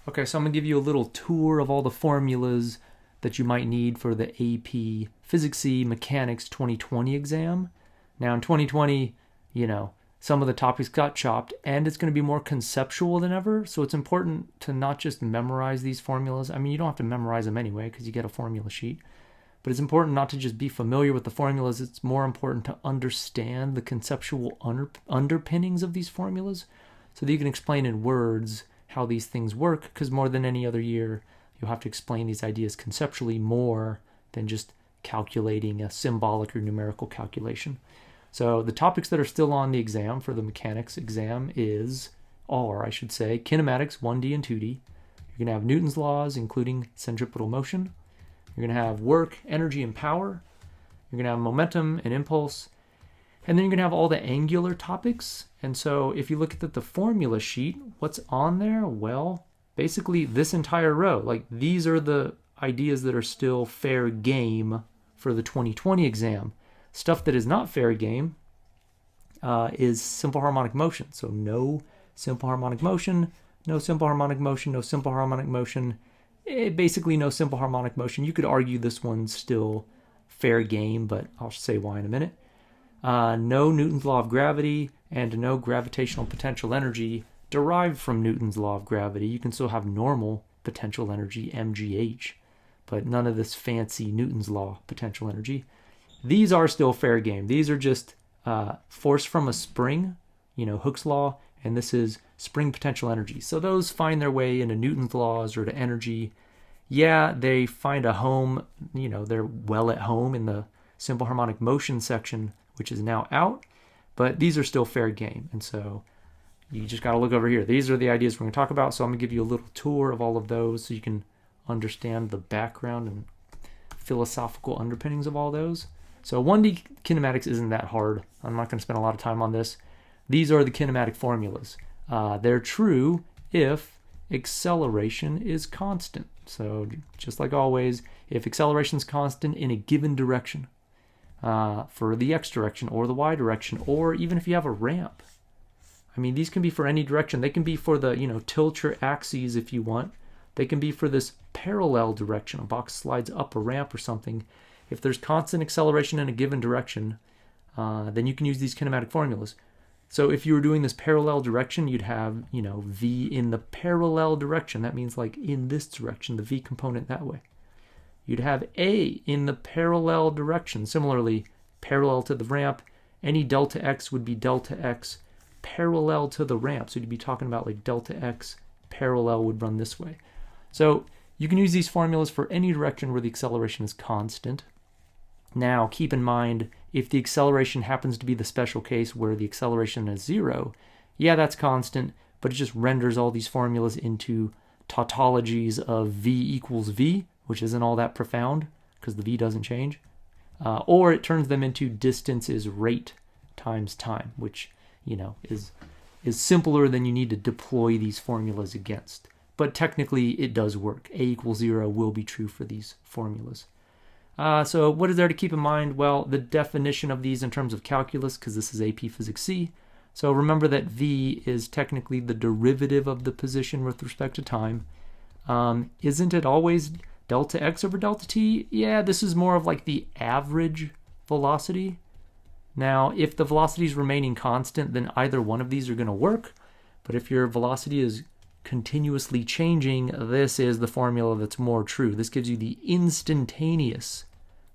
Okay, so I'm going to give you a little tour of all the formulas that you might need for the AP Physics C Mechanics 2020 exam. Now in 2020, some of the topics got chopped and it's going to be more conceptual than ever. So it's important to not just memorize these formulas. I mean, you don't have to memorize them anyway because you get a formula sheet. But it's important not to just be familiar with the formulas. It's more important to understand the conceptual underpinnings of these formulas so that you can explain in words how these things work, because more than any other year, you'll have to explain these ideas conceptually more than just calculating a symbolic or numerical calculation. So the topics that are still on the exam for the mechanics exam are kinematics 1D and 2D. You're going to have Newton's laws, including centripetal motion. You're going to have work, energy, and power. You're going to have momentum and impulse. And then you're going to have all the angular topics. And so if you look at the formula sheet, what's on there? Well, basically this entire row. Like, these are the ideas that are still fair game for the 2020 exam. Stuff that is not fair game is simple harmonic motion. So no simple harmonic motion, no simple harmonic motion, no simple harmonic motion. Basically no simple harmonic motion. You could argue this one's still fair game, but I'll say why in a minute. No Newton's law of gravity, and no gravitational potential energy derived from Newton's law of gravity. You can still have normal potential energy, MGH, but none of this fancy Newton's law potential energy. These are still fair game. These are just force from a spring, Hooke's law, and this is spring potential energy. So those find their way into Newton's laws or to energy. Yeah, they find a home, they're well at home in the simple harmonic motion section, which is now out, but these are still fair game. And so you just got to look over here. These are the ideas we're going to talk about. So I'm going to give you a little tour of all of those so you can understand the background and philosophical underpinnings of all those. So 1D kinematics isn't that hard. I'm not going to spend a lot of time on this. These are the kinematic formulas. They're true if acceleration is constant. So just like always, if acceleration is constant in a given direction, for the x direction or the y direction, or even if you have a ramp. I mean, these can be for any direction. They can be for the, tilt your axes if you want. They can be for this parallel direction. A box slides up a ramp or something. If there's constant acceleration in a given direction, then you can use these kinematic formulas. So if you were doing this parallel direction, you'd have, v in the parallel direction. That means like in this direction, the v component that way. You'd have a in the parallel direction. Similarly, parallel to the ramp, any delta x would be delta x parallel to the ramp. So you'd be talking about like delta x parallel would run this way. So you can use these formulas for any direction where the acceleration is constant. Now, keep in mind, if the acceleration happens to be the special case where the acceleration is 0, yeah, that's constant, but it just renders all these formulas into tautologies of v equals v, which isn't all that profound because the v doesn't change. Or it turns them into distance is rate times time, which, is simpler than you need to deploy these formulas against. But technically, it does work. A equals 0 will be true for these formulas. So what is there to keep in mind? Well, the definition of these in terms of calculus, because this is AP Physics C. So remember that v is technically the derivative of the position with respect to time. Isn't it always delta x over delta t? Yeah, this is more of like the average velocity. Now, if the velocity is remaining constant, then either one of these are going to work. But if your velocity is continuously changing, this is the formula that's more true. This gives you the instantaneous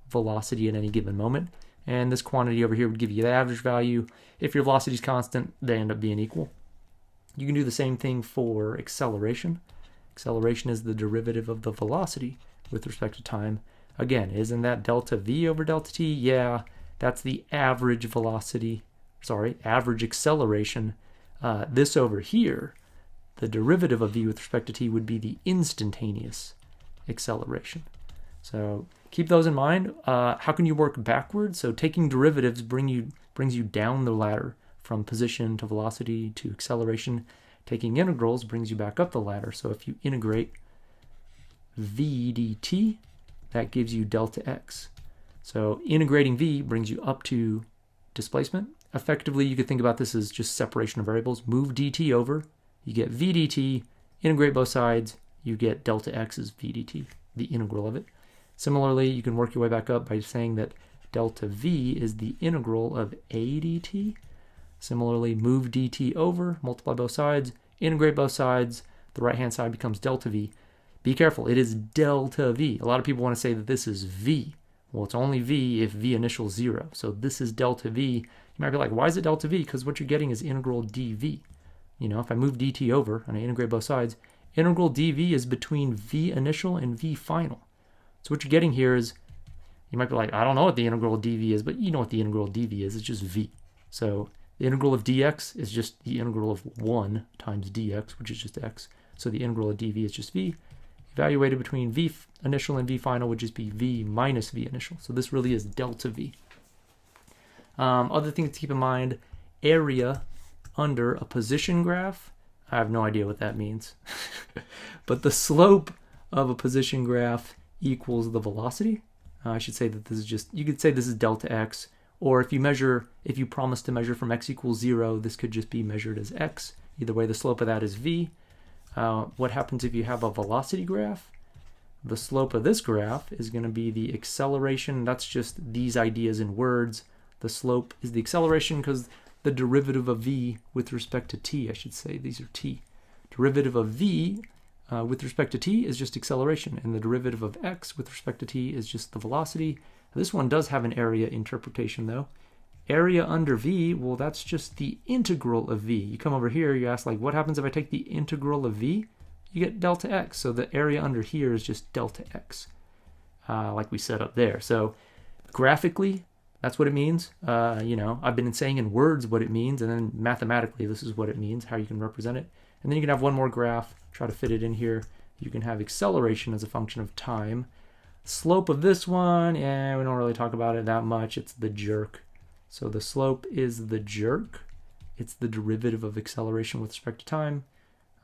velocity at any given moment. And this quantity over here would give you the average value. If your velocity is constant, they end up being equal. You can do the same thing for acceleration. Acceleration is the derivative of the velocity with respect to time. Again, isn't that delta v over delta t? Yeah, that's the average velocity, average acceleration. This over here, the derivative of v with respect to t would be the instantaneous acceleration. So keep those in mind. How can you work backwards? So taking derivatives brings you down the ladder from position to velocity to acceleration. Taking integrals brings you back up the ladder. So if you integrate v dt, that gives you delta x. So integrating v brings you up to displacement. Effectively, you could think about this as just separation of variables. Move dt over, you get v dt, integrate both sides, you get delta x is v dt, the integral of it. Similarly, you can work your way back up by saying that delta v is the integral of a dt. Similarly, move dt over, multiply both sides, integrate both sides, the right-hand side becomes delta v. Be careful, it is delta v. A lot of people want to say that this is v. Well, it's only v if v initial 0. So this is delta v. You might be like, why is it delta v? Because what you're getting is integral dv. You know, if I move dt over and I integrate both sides, integral dv is between v initial and v final. So what you're getting here is, you might be like, I don't know what the integral of dv is, but you know what the integral of dv is. It's just v. So the integral of dx is just the integral of 1 times dx, which is just x. So the integral of dv is just v. Evaluated between v initial and v final would just be v minus v initial. So this really is delta v. Other things to keep in mind, area under a position graph. I have no idea what that means. But the slope of a position graph equals the velocity. I should say that this is just, you could say this is delta x, or if you promise to measure from x equals 0, this could just be measured as x. Either way, the slope of that is v. What happens if you have a velocity graph? The slope of this graph is going to be the acceleration. That's just these ideas in words. The slope is the acceleration because the derivative of v with respect to t, I should say, these are t. Derivative of v with respect to t is just acceleration, and the derivative of x with respect to t is just the velocity. This one does have an area interpretation though. Area under v, well, that's just the integral of v. You come over here, you ask, like, what happens if I take the integral of v? You get delta x. So the area under here is just delta x, like we set up there. So graphically, that's what it means. You know, I've been saying in words what it means, and then mathematically, this is what it means, how you can represent it. And then you can have one more graph, try to fit it in here. You can have acceleration as a function of time. Slope of this one, we don't really talk about it that much. It's the jerk. So the slope is the jerk. It's the derivative of acceleration with respect to time.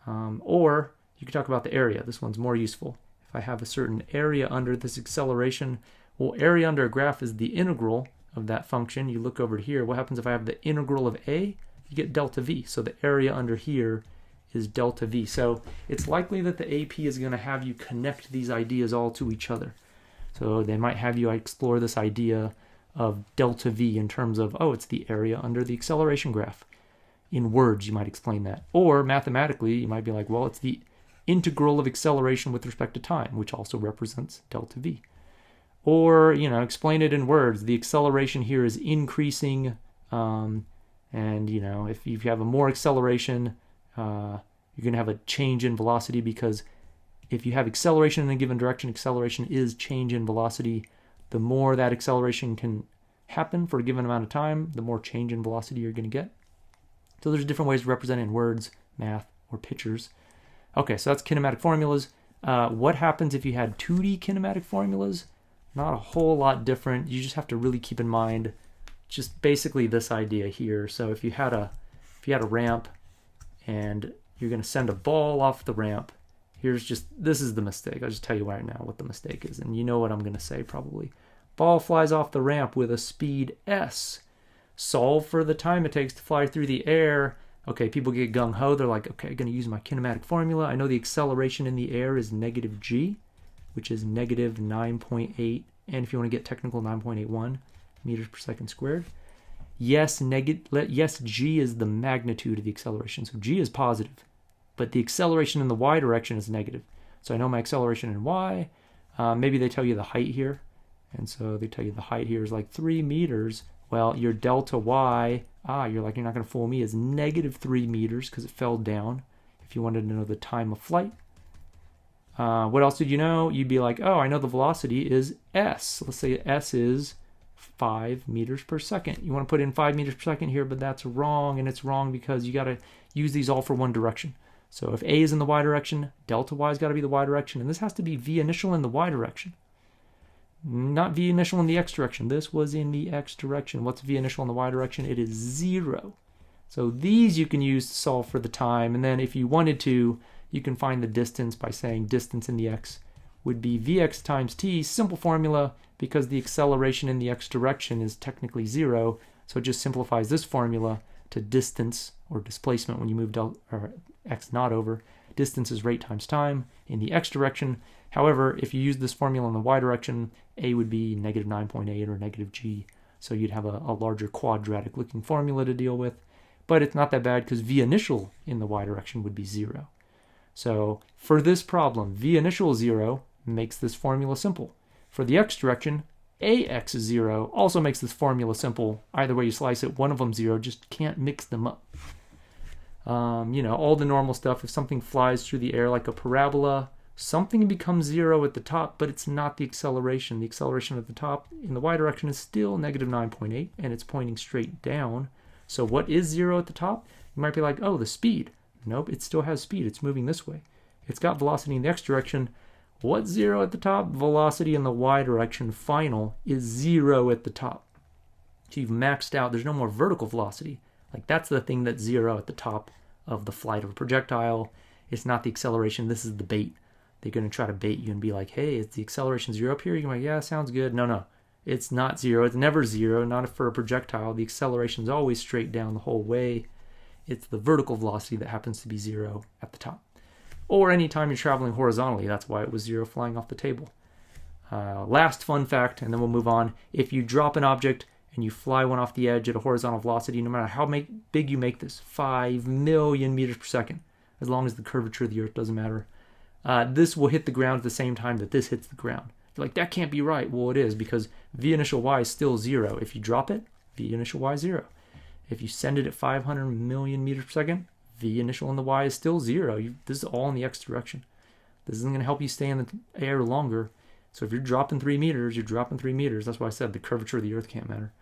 Or you can talk about the area. This one's more useful. If I have a certain area under this acceleration, well, area under a graph is the integral of that function. You look over here. What happens if I have the integral of a? You get delta v. So the area under here is delta v. So it's likely that the AP is going to have you connect these ideas all to each other. So they might have you explore this idea of delta v in terms of, oh, it's the area under the acceleration graph. In words, you might explain that. Or mathematically, you might be like, well, it's the integral of acceleration with respect to time, which also represents delta v. Or, you know, explain it in words. The acceleration here is increasing, and, you know, if you have a more acceleration, you're going to have a change in velocity, because if you have acceleration in a given direction, acceleration is change in velocity. The more that acceleration can happen for a given amount of time, the more change in velocity you're going to get. So there's different ways to represent in words, math, or pictures. Okay, so that's kinematic formulas. What happens if you had 2D kinematic formulas? Not a whole lot different. You just have to really keep in mind just basically this idea here. So if you had a ramp and you're going to send a ball off the ramp, this is the mistake. I'll just tell you right now what the mistake is, and you know what I'm going to say probably. Ball flies off the ramp with a speed s. Solve for the time it takes to fly through the air. Okay, people get gung-ho. They're like, okay, I'm going to use my kinematic formula. I know the acceleration in the air is negative g, which is negative 9.8, and if you want to get technical, 9.81 meters per second squared. Yes, g is the magnitude of the acceleration, so g is positive. But the acceleration in the y direction is negative. So I know my acceleration in y. Maybe they tell you the height here. And so they tell you the height here is like 3 meters. Well, your delta y, you're like, you're not going to fool me, is negative 3 meters because it fell down. If you wanted to know the time of flight. What else did you know? You'd be like, oh, I know the velocity is s. Let's say s is 5 meters per second. You want to put in 5 meters per second here, but that's wrong. And it's wrong because you got to use these all for one direction. So if a is in the y direction, delta y has got to be the y direction. And this has to be v initial in the y direction. Not v initial in the x direction. This was in the x direction. What's v initial in the y direction? It is 0. So these you can use to solve for the time. And then if you wanted to, you can find the distance by saying distance in the x would be vx times t. Simple formula because the acceleration in the x direction is technically 0. So it just simplifies this formula to distance or displacement when you move x naught over. Distance is rate times time in the x direction. However, if you use this formula in the y direction, a would be negative 9.8 or negative g. So you'd have a larger quadratic looking formula to deal with. But it's not that bad because v initial in the y direction would be 0. So for this problem, v initial 0 makes this formula simple. For the x direction, ax is 0 also makes this formula simple. Either way you slice it, one of them 0, just can't mix them up. All the normal stuff. If something flies through the air like a parabola, something becomes 0 at the top, but it's not the acceleration. The acceleration at the top in the y direction is still negative 9.8, and it's pointing straight down. So what is 0 at the top? You might be like, oh, the speed. Nope, it still has speed. It's moving this way. It's got velocity in the x direction. What's 0 at the top? Velocity in the y direction final is 0 at the top. So you've maxed out. There's no more vertical velocity. Like that's the thing that's 0 at the top of the flight of a projectile. It's not the acceleration. This is the bait. They're going to try to bait you and be like, hey, is the acceleration 0 up here? You're like, yeah, sounds good. No. It's not 0. It's never 0. Not for a projectile. The acceleration is always straight down the whole way. It's the vertical velocity that happens to be 0 at the top. Or anytime you're traveling horizontally, that's why it was 0 flying off the table. Last fun fact, and then we'll move on. If you drop an object and you fly one off the edge at a horizontal velocity, no matter how big you make this, 5 million meters per second, as long as the curvature of the Earth doesn't matter, this will hit the ground at the same time that this hits the ground. You're like, that can't be right. Well, it is, because v initial y is still 0. If you drop it, v initial y is 0. If you send it at 500 million meters per second, v initial in the y is still 0. This is all in the x direction. This isn't going to help you stay in the air longer. So if you're dropping 3 meters, you're dropping 3 meters. That's why I said the curvature of the Earth can't matter.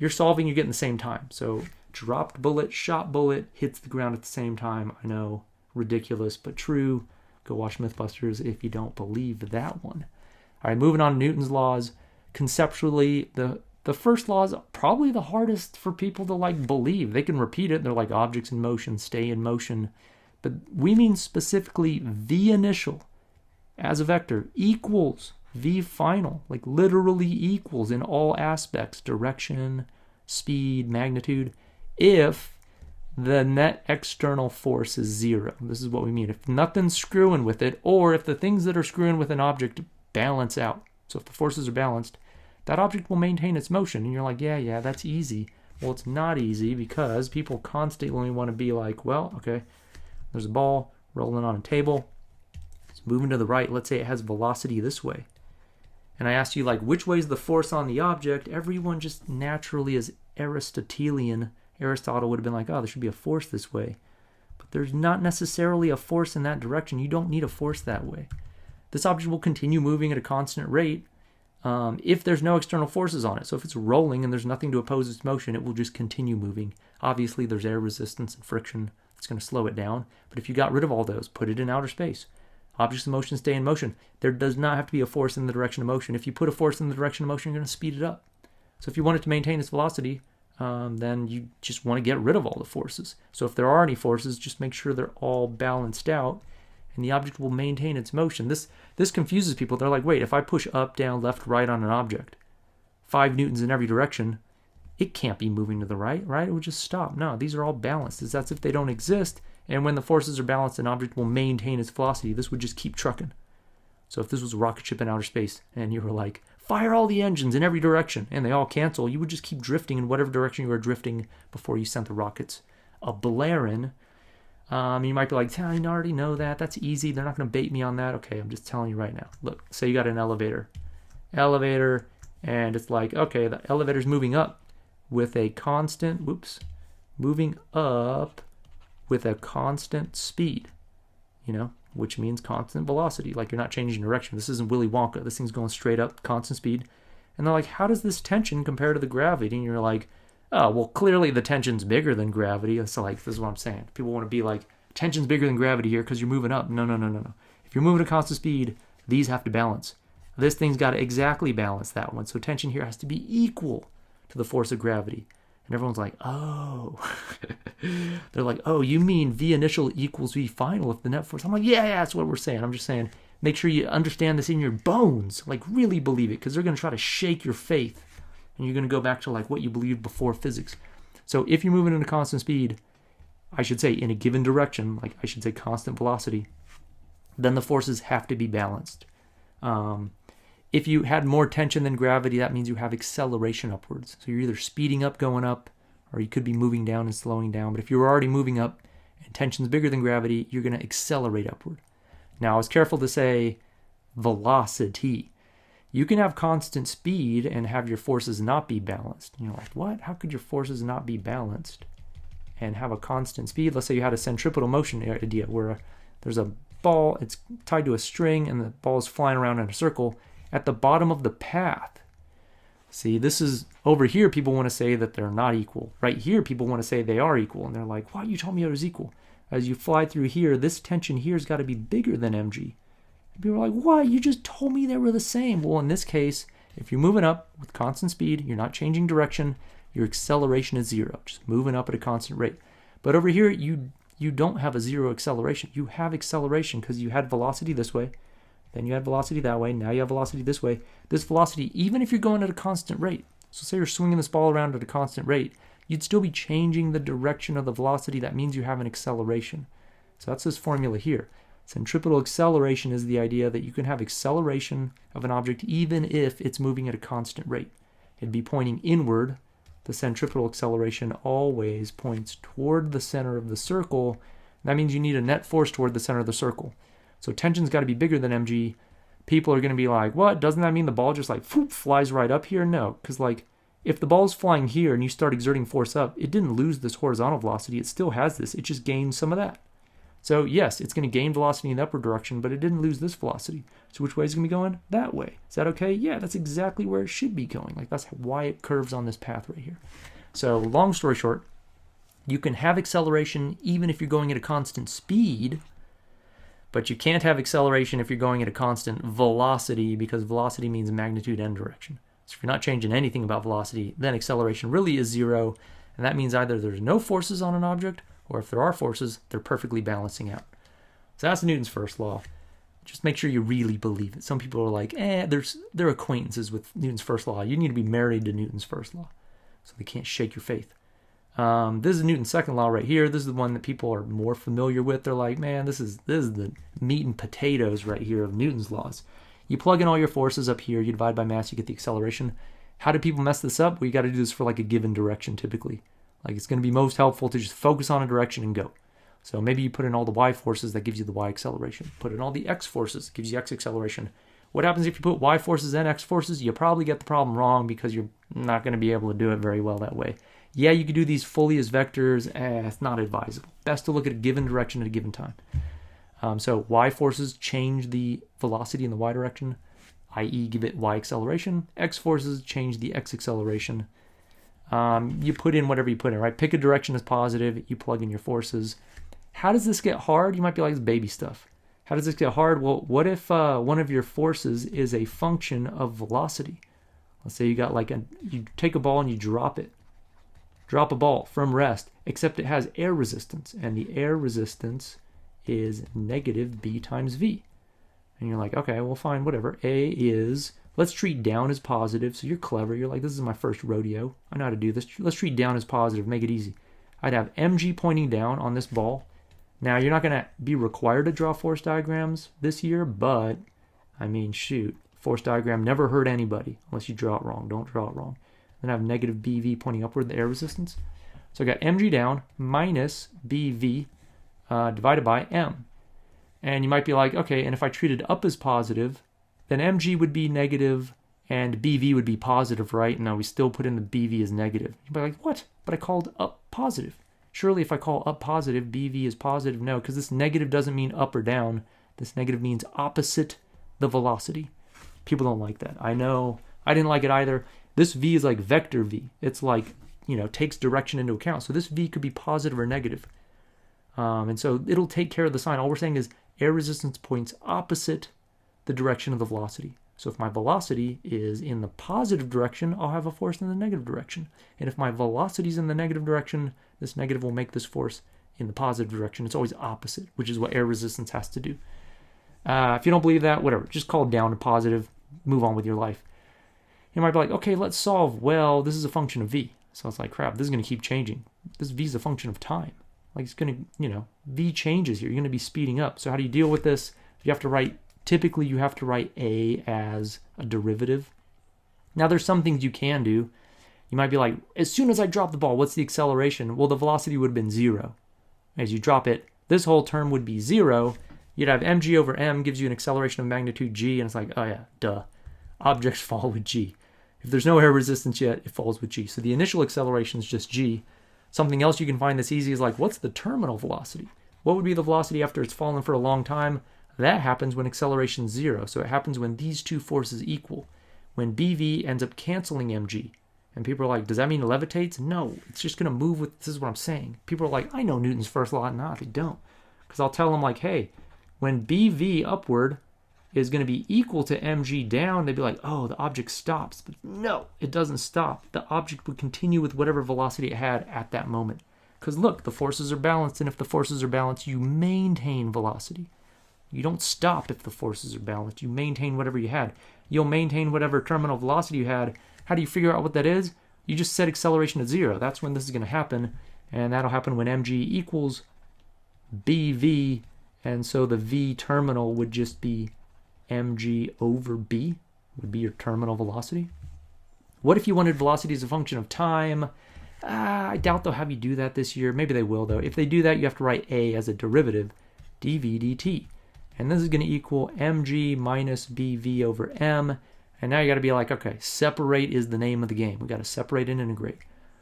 You're solving, you're getting the same time. So dropped bullet, shot bullet, hits the ground at the same time. I know, ridiculous, but true. Go watch Mythbusters if you don't believe that one. All right, moving on to Newton's laws. Conceptually, the first law is probably the hardest for people to believe. They can repeat it. They're like objects in motion, stay in motion. But we mean specifically v initial as a vector equals v final, literally equals in all aspects, direction, speed, magnitude, if the net external force is 0. This is what we mean. If nothing's screwing with it, or if the things that are screwing with an object balance out. So if the forces are balanced, that object will maintain its motion. And you're like, yeah, that's easy. Well, it's not easy because people constantly want to be like, well, okay, there's a ball rolling on a table. It's moving to the right. Let's say it has velocity this way. And I asked you, which way is the force on the object? Everyone just naturally is Aristotelian. Aristotle would have been like, oh, there should be a force this way. But there's not necessarily a force in that direction. You don't need a force that way. This object will continue moving at a constant rate if there's no external forces on it. So if it's rolling and there's nothing to oppose its motion, it will just continue moving. Obviously, there's air resistance and friction that's going to slow it down. But if you got rid of all those, put it in outer space. Objects in motion stay in motion. There does not have to be a force in the direction of motion. If you put a force in the direction of motion, you're going to speed it up. So if you want it to maintain its velocity, then you just want to get rid of all the forces. So if there are any forces, just make sure they're all balanced out, and the object will maintain its motion. This confuses people. They're like, wait, if I push up, down, left, right on an object, 5 newtons in every direction, it can't be moving to the right? It would just stop. No, these are all balanced. It's as if they don't exist, and when the forces are balanced, an object will maintain its velocity. This would just keep trucking. So if this was a rocket ship in outer space, and you were like, fire all the engines in every direction, and they all cancel, you would just keep drifting in whatever direction you were drifting before you sent the rockets a-blaring. You might be like, I already know that. That's easy. They're not going to bait me on that. Okay, I'm just telling you right now. Look, say you got an elevator, and it's like, okay, the elevator's moving up with a constant, moving up with a constant speed, which means constant velocity. You're not changing direction. This isn't Willy Wonka. This thing's going straight up, constant speed. And they're like, how does this tension compare to the gravity? And you're like, oh, well, clearly the tension's bigger than gravity. So this is what I'm saying. People want to be like, tension's bigger than gravity here because you're moving up. No. If you're moving at constant speed, these have to balance. This thing's got to exactly balance that one. So tension here has to be equal to the force of gravity. And everyone's like, oh. They're like, oh, you mean V initial equals V final if the net force? I'm like, yeah, that's what we're saying. I'm just saying, make sure you understand this in your bones. Really believe it, because they're going to try to shake your faith. And you're going to go back to what you believed before physics. So if you're moving at a constant speed, I should say in a given direction, like I should say constant velocity, then the forces have to be balanced. If you had more tension than gravity, that means you have acceleration upwards. So you're either speeding up, going up, or you could be moving down and slowing down. But if you're already moving up and tension's bigger than gravity, you're going to accelerate upward. Now, I was careful to say velocity. You can have constant speed and have your forces not be balanced. You're like, what? How could your forces not be balanced and have a constant speed? Let's say you had a centripetal motion idea where there's a ball, it's tied to a string, and the ball is flying around in a circle at the bottom of the path. See, this is over here, people want to say that they're not equal. Right here, people want to say they are equal. And they're like, what? You told me it was equal. As you fly through here, this tension here has got to be bigger than mg. And people are like, what? You just told me they were the same. Well, in this case, if you're moving up with constant speed, you're not changing direction, your acceleration is zero, just moving up at a constant rate. But over here, you don't have a zero acceleration. You have acceleration because you had velocity this way, then you had velocity that way, now you have velocity this way. This velocity, even if you're going at a constant rate, so say you're swinging this ball around at a constant rate, you'd still be changing the direction of the velocity. That means you have an acceleration. So that's this formula here. Centripetal acceleration is the idea that you can have acceleration of an object even if it's moving at a constant rate. It'd be pointing inward. The centripetal acceleration always points toward the center of the circle. That means you need a net force toward the center of the circle. So tension's got to be bigger than mg. People are going to be like, what? Doesn't that mean the ball just like flies right up here? No, because like if the ball's flying here and you start exerting force up, it didn't lose this horizontal velocity. It still has this. It just gained some of that. So yes, it's going to gain velocity in the upward direction, but it didn't lose this velocity. So which way is it going to be going? That way. Is that okay? Yeah, that's exactly where it should be going. Like that's why it curves on this path right here. So long story short, you can have acceleration even if you're going at a constant speed, but you can't have acceleration if you're going at a constant velocity, because velocity means magnitude and direction. So if you're not changing anything about velocity, then acceleration really is zero. And that means either there's no forces on an object, or if there are forces, they're perfectly balancing out. So that's Newton's first law. Just make sure you really believe it. Some people are like, they're acquaintances with Newton's first law. You need to be married to Newton's first law, so they can't shake your faith. This is Newton's second law right here. This is the one that people are more familiar with. They're like, man, this is the meat and potatoes right here of Newton's laws. You plug in all your forces up here, you divide by mass, you get the acceleration. How do people mess this up? Well, you got to do this for like a given direction typically. Like it's going to be most helpful to just focus on a direction and go. So maybe you put in all the y forces, that gives you the y acceleration. Put in all the x forces, gives you x acceleration. What happens if you put y forces and x forces? You probably get the problem wrong because you're not going to be able to do it very well that way. Yeah, you could do these fully as vectors. It's not advisable. Best to look at a given direction at a given time. So y forces change the velocity in the y direction, i.e. give it y acceleration. X forces change the x acceleration. You put in whatever you put in, right? Pick a direction as positive, you plug in your forces. How does this get hard? You might be like, it's baby stuff. How does this get hard? Well, what if one of your forces is a function of velocity? Let's say you got you take a ball and you drop it. Drop a ball from rest, except it has air resistance, and the air resistance is negative b times v. And you're like, okay, well, fine, whatever. A is, let's treat down as positive. So you're clever. You're like, this is my first rodeo. I know how to do this. Let's treat down as positive. Make it easy. I'd have mg pointing down on this ball. Now, you're not going to be required to draw force diagrams this year, but, I mean, shoot. Force diagram never hurt anybody unless you draw it wrong. Don't draw it wrong. Then I have negative bv pointing upward, the air resistance. So I got mg down minus bv divided by m. And you might be like, okay, and if I treated up as positive, then mg would be negative and bv would be positive, right? Now we still put in the bv as negative. You'd be like, what? But I called up positive. Surely if I call up positive, bv is positive. No, because this negative doesn't mean up or down. This negative means opposite the velocity. People don't like that. I know. I didn't like it either. This v is like vector v. It's like, takes direction into account. So this v could be positive or negative. And so it'll take care of the sign. All we're saying is air resistance points opposite the direction of the velocity. So if my velocity is in the positive direction, I'll have a force in the negative direction. And if my velocity is in the negative direction, this negative will make this force in the positive direction. It's always opposite, which is what air resistance has to do. If you don't believe that, whatever. Just call it down to positive. Move on with your life. You might be like, okay, let's solve. Well, this is a function of v. So it's like, crap, this is going to keep changing. This v is a function of time. Like it's going to, v changes here. You're going to be speeding up. So how do you deal with this? You have to write, typically you have to write a as a derivative. Now there's some things you can do. You might be like, as soon as I drop the ball, what's the acceleration? Well, the velocity would have been 0. As you drop it, this whole term would be 0. You'd have mg over m gives you an acceleration of magnitude g, and it's like, oh yeah, duh. Objects fall with g. If there's no air resistance yet, it falls with g. So the initial acceleration is just g. Something else you can find that's easy is like, what's the terminal velocity? What would be the velocity after it's fallen for a long time? That happens when acceleration is 0. So it happens when these two forces equal. When BV ends up canceling mg. And people are like, does that mean it levitates? No, it's just going to move with, this is what I'm saying. People are like, I know Newton's first law. No, they don't. Because I'll tell them like, hey, when BV upward is going to be equal to mg down, they'd be like, oh, the object stops. But no, it doesn't stop. The object would continue with whatever velocity it had at that moment. Because look, the forces are balanced, and if the forces are balanced, you maintain velocity. You don't stop if the forces are balanced. You maintain whatever you had. You'll maintain whatever terminal velocity you had. How do you figure out what that is? You just set acceleration to 0. That's when this is going to happen, and that'll happen when mg equals bv, and so the v terminal would just be mg over b, would be your terminal velocity. What if you wanted velocity as a function of time? I doubt they'll have you do that this year. Maybe they will, though. If they do that, you have to write a as a derivative, dv dt. And this is going to equal mg minus bv over m. And now you got to be like, okay, separate is the name of the game. We got to separate and integrate.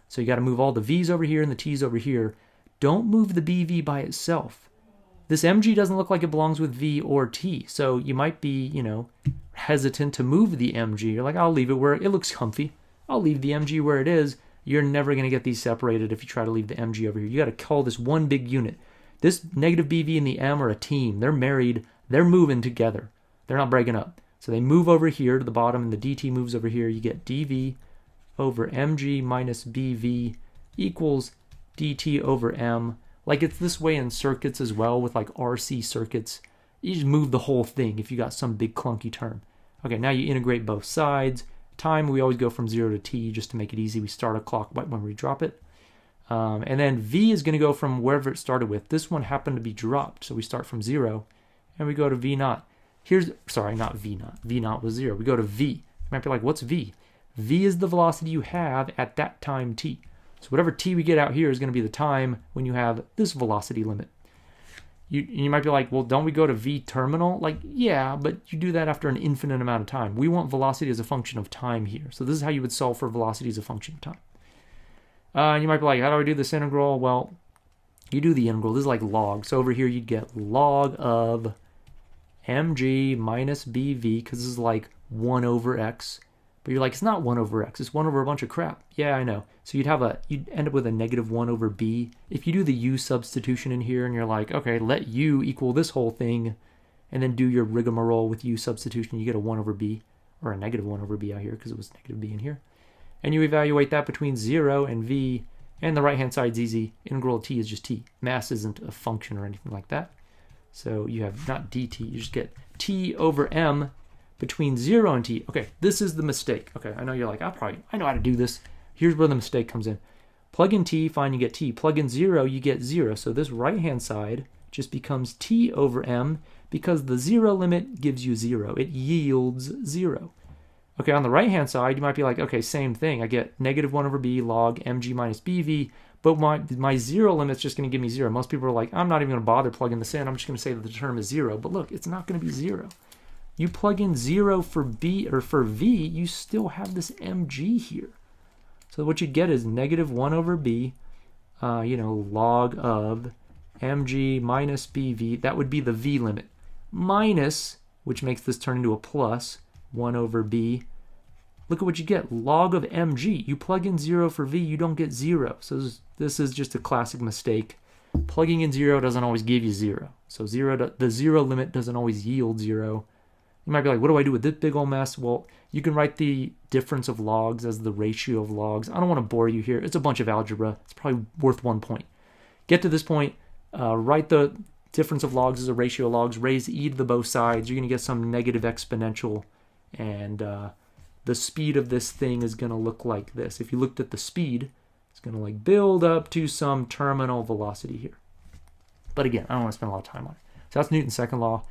So you got to move all the v's over here and the t's over here. Don't move the bv by itself. This mg doesn't look like it belongs with v or t. So you might be, hesitant to move the mg. You're like, I'll leave it where it looks comfy. I'll leave the mg where it is. You're never going to get these separated if you try to leave the mg over here. You got to call this one big unit. This negative bv and the m are a team. They're married. They're moving together. They're not breaking up. So they move over here to the bottom, and the dt moves over here. You get dv over mg minus bv equals dt over m. Like it's this way in circuits as well with like RC circuits. You just move the whole thing if you got some big clunky term. Okay, now you integrate both sides. Time, we always go from 0 to t just to make it easy. We start a clock right when we drop it. And then v is going to go from wherever it started with. This one happened to be dropped, so we start from 0, and we go to v naught. Sorry, not v naught. V naught was 0. We go to v. You might be like, what's v? V is the velocity you have at that time t. So whatever t we get out here is going to be the time when you have this velocity limit. You might be like, well, don't we go to v terminal? Like, yeah, but you do that after an infinite amount of time. We want velocity as a function of time here. So this is how you would solve for velocity as a function of time. You might be like, how do I do this integral? Well, you do the integral. This is like log. So over here you'd get log of mg minus bv, because this is like 1 over x. But you're like, it's not 1 over x. It's 1 over a bunch of crap. Yeah, I know. So you'd end up with a negative 1 over b. If you do the u substitution in here and you're like, okay, let u equal this whole thing, and then do your rigmarole with u substitution, you get a 1 over b, or a negative 1 over b out here because it was negative b in here. And you evaluate that between 0 and v, and the right-hand side's easy. Integral of t is just t. Mass isn't a function or anything like that. So you have not dt, you just get t over m between 0 and t. Okay, this is the mistake. Okay, I know you're like, I know how to do this. Here's where the mistake comes in. Plug in t, fine, you get t. Plug in 0, you get 0. So this right-hand side just becomes t over m because the 0 limit gives you 0. It yields 0. Okay, on the right-hand side, you might be like, okay, same thing. I get negative 1 over b log mg minus bv, but my 0 limit's just going to give me 0. Most people are like, I'm not even going to bother plugging this in. I'm just going to say that the term is 0. But look, it's not going to be 0. You plug in 0 for b or for v, you still have this mg here. So what you'd get is negative 1 over b, log of mg minus bv. That would be the v limit. Minus, which makes this turn into a plus, 1 over b. Look at what you get, log of mg. You plug in 0 for v, you don't get 0. So this is just a classic mistake. Plugging in 0 doesn't always give you 0. So the 0 limit doesn't always yield 0. You might be like, what do I do with this big old mess? Well, you can write the difference of logs as the ratio of logs. I don't want to bore you here. It's a bunch of algebra. It's probably worth 1 point. Get to this point, write the difference of logs as a ratio of logs, raise e to the both sides. You're going to get some negative exponential, and the speed of this thing is going to look like this. If you looked at the speed, it's going to like build up to some terminal velocity here. But again, I don't want to spend a lot of time on it. So that's Newton's second law.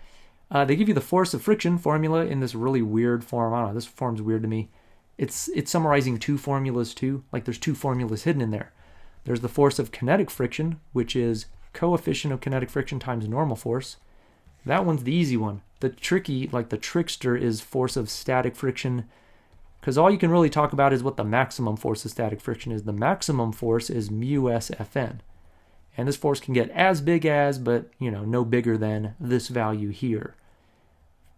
They give you the force of friction formula in this really weird form. I don't know, this form's weird to me. It's summarizing two formulas too. Like there's two formulas hidden in there. There's the force of kinetic friction, which is coefficient of kinetic friction times normal force. That one's the easy one. The tricky, like the trickster, is force of static friction, because all you can really talk about is what the maximum force of static friction is. The maximum force is mu s Fn. And this force can get as big as, but no bigger than this value here.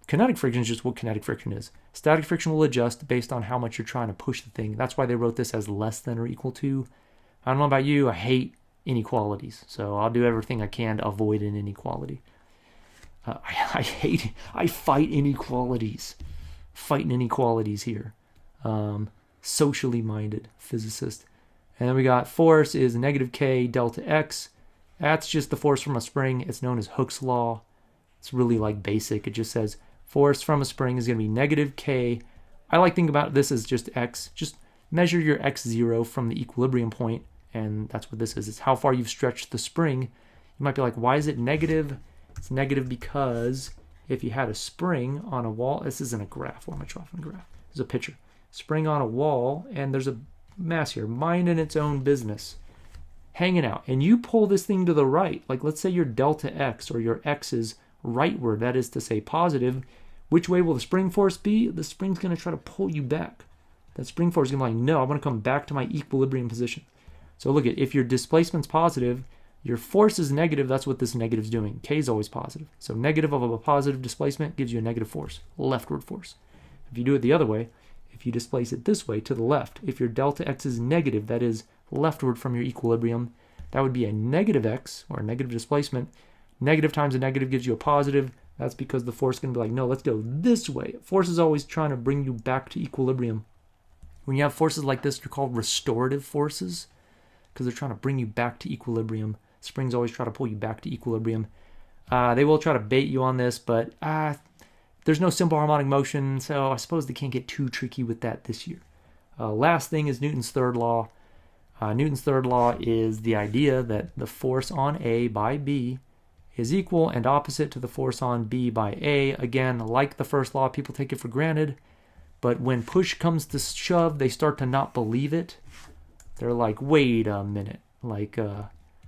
Kinetic friction is just what kinetic friction is. Static friction will adjust based on how much you're trying to push the thing. That's why they wrote this as less than or equal to. I don't know about you, I hate inequalities. So I'll do everything I can to avoid an inequality. I fight inequalities. Fighting inequalities here. Socially minded physicist. And then we got force is negative k delta x. That's just the force from a spring. It's known as Hooke's law. It's really like basic. It just says force from a spring is going to be negative k. I like thinking about this as just x. Just measure your x0 from the equilibrium point, and that's what this is. It's how far you've stretched the spring. You might be like, why is it negative? It's negative because if you had a spring on a wall, this isn't a graph. Why am I drawing a graph? There's a picture. Spring on a wall, and there's a mass here, minding its own business, hanging out. And you pull this thing to the right. Like let's say your delta x, or your x is rightward, that is to say positive. Which way will the spring force be? The spring's going to try to pull you back. That spring force is going to be like, no, I'm going to come back to my equilibrium position. So look at, if your displacement's positive, your force is negative, that's what this negative is doing. K is always positive. So negative of a positive displacement gives you a negative force, leftward force. If you do it the other way, if you displace it this way to the left, if your delta x is negative, that is leftward from your equilibrium, that would be a negative x, or a negative displacement. Negative times a negative gives you a positive. That's because the force is going to be like, no, let's go this way. Force is always trying to bring you back to equilibrium. When you have forces like this, they're called restorative forces, because they're trying to bring you back to equilibrium. Springs always try to pull you back to equilibrium. They will try to bait you on this, but there's no simple harmonic motion, so I suppose they can't get too tricky with that this year. Last thing is Newton's third law. Newton's third law is the idea that the force on A by B is equal and opposite to the force on B by A. Again, like the first law, people take it for granted, but when push comes to shove, they start to not believe it. They're like, wait a minute. Like,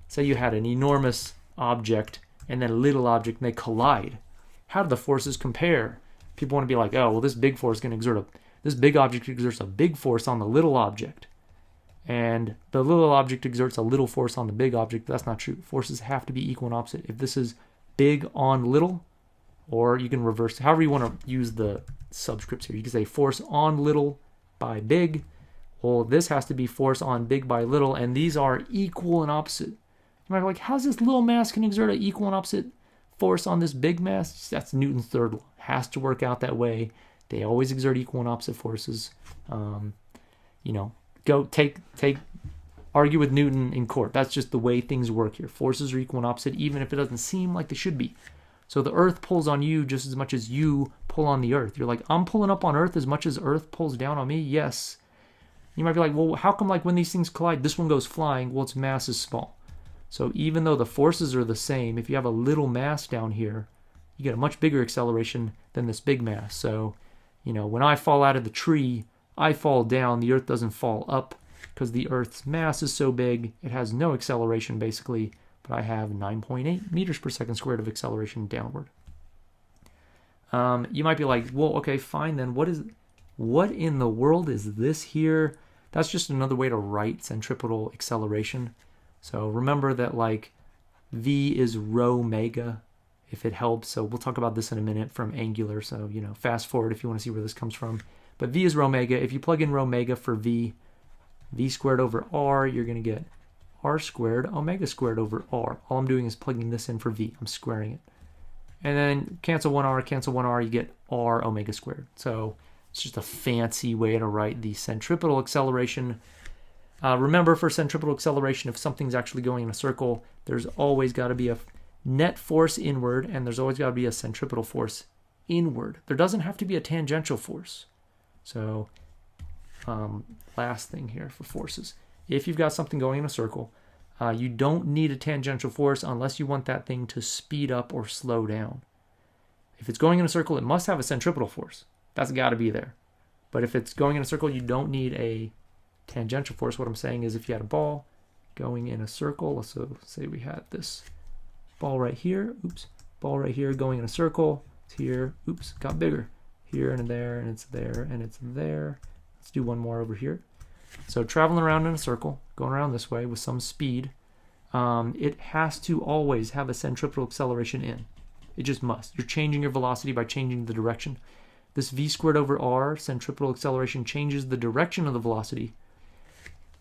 say you had an enormous object and then a little object, and they collide. How do the forces compare? People want to be like, oh, well, this big force can this big object exerts a big force on the little object, and the little object exerts a little force on the big object. That's not true. Forces have to be equal and opposite. If this is big on little, or you can reverse, however you want to use the subscripts here. You can say force on little by big. Well, this has to be force on big by little, and these are equal and opposite. You might be like, how's this little mass can exert an equal and opposite force on this big mass? That's Newton's third law. Has to work out that way. They always exert equal and opposite forces. Go argue with Newton in court. That's just the way things work here. Forces are equal and opposite, even if it doesn't seem like they should be. So the earth pulls on you just as much as you pull on the earth. You're like, I'm pulling up on earth as much as earth pulls down on me? Yes. You might be like, well, how come like when these things collide, this one goes flying? Well, its mass is small. So even though the forces are the same, if you have a little mass down here, you get a much bigger acceleration than this big mass. So, when I fall out of the tree, I fall down, the earth doesn't fall up because the earth's mass is so big, it has no acceleration basically, but I have 9.8 meters per second squared of acceleration downward. You might be like, well, okay, fine then. What in the world is this here? That's just another way to write centripetal acceleration. So remember that like V is rho omega, if it helps. So we'll talk about this in a minute from angular. So, fast forward if you want to see where this comes from. But V is rho omega. If you plug in rho omega for V squared over R, you're going to get R squared omega squared over R. All I'm doing is plugging this in for V. I'm squaring it. And then cancel 1R, you get R omega squared. So it's just a fancy way to write the centripetal acceleration. Remember, for centripetal acceleration, if something's actually going in a circle, there's always got to be a net force inward, and there's always got to be a centripetal force inward. There doesn't have to be a tangential force. So last thing here for forces. If you've got something going in a circle, You don't need a tangential force unless you want that thing to speed up or slow down. If it's going in a circle, it must have a centripetal force. That's got to be there. But if it's going in a circle, you don't need a tangential force. What I'm saying is if you had a ball going in a circle, so say we had this ball right here, ball right here going in a circle, it's here, got bigger, here and there, and it's there, and it's there. Let's do one more over here. So traveling around in a circle, going around this way with some speed, it has to always have a centripetal acceleration in. It just must. You're changing your velocity by changing the direction. This v squared over r, centripetal acceleration, changes the direction of the velocity.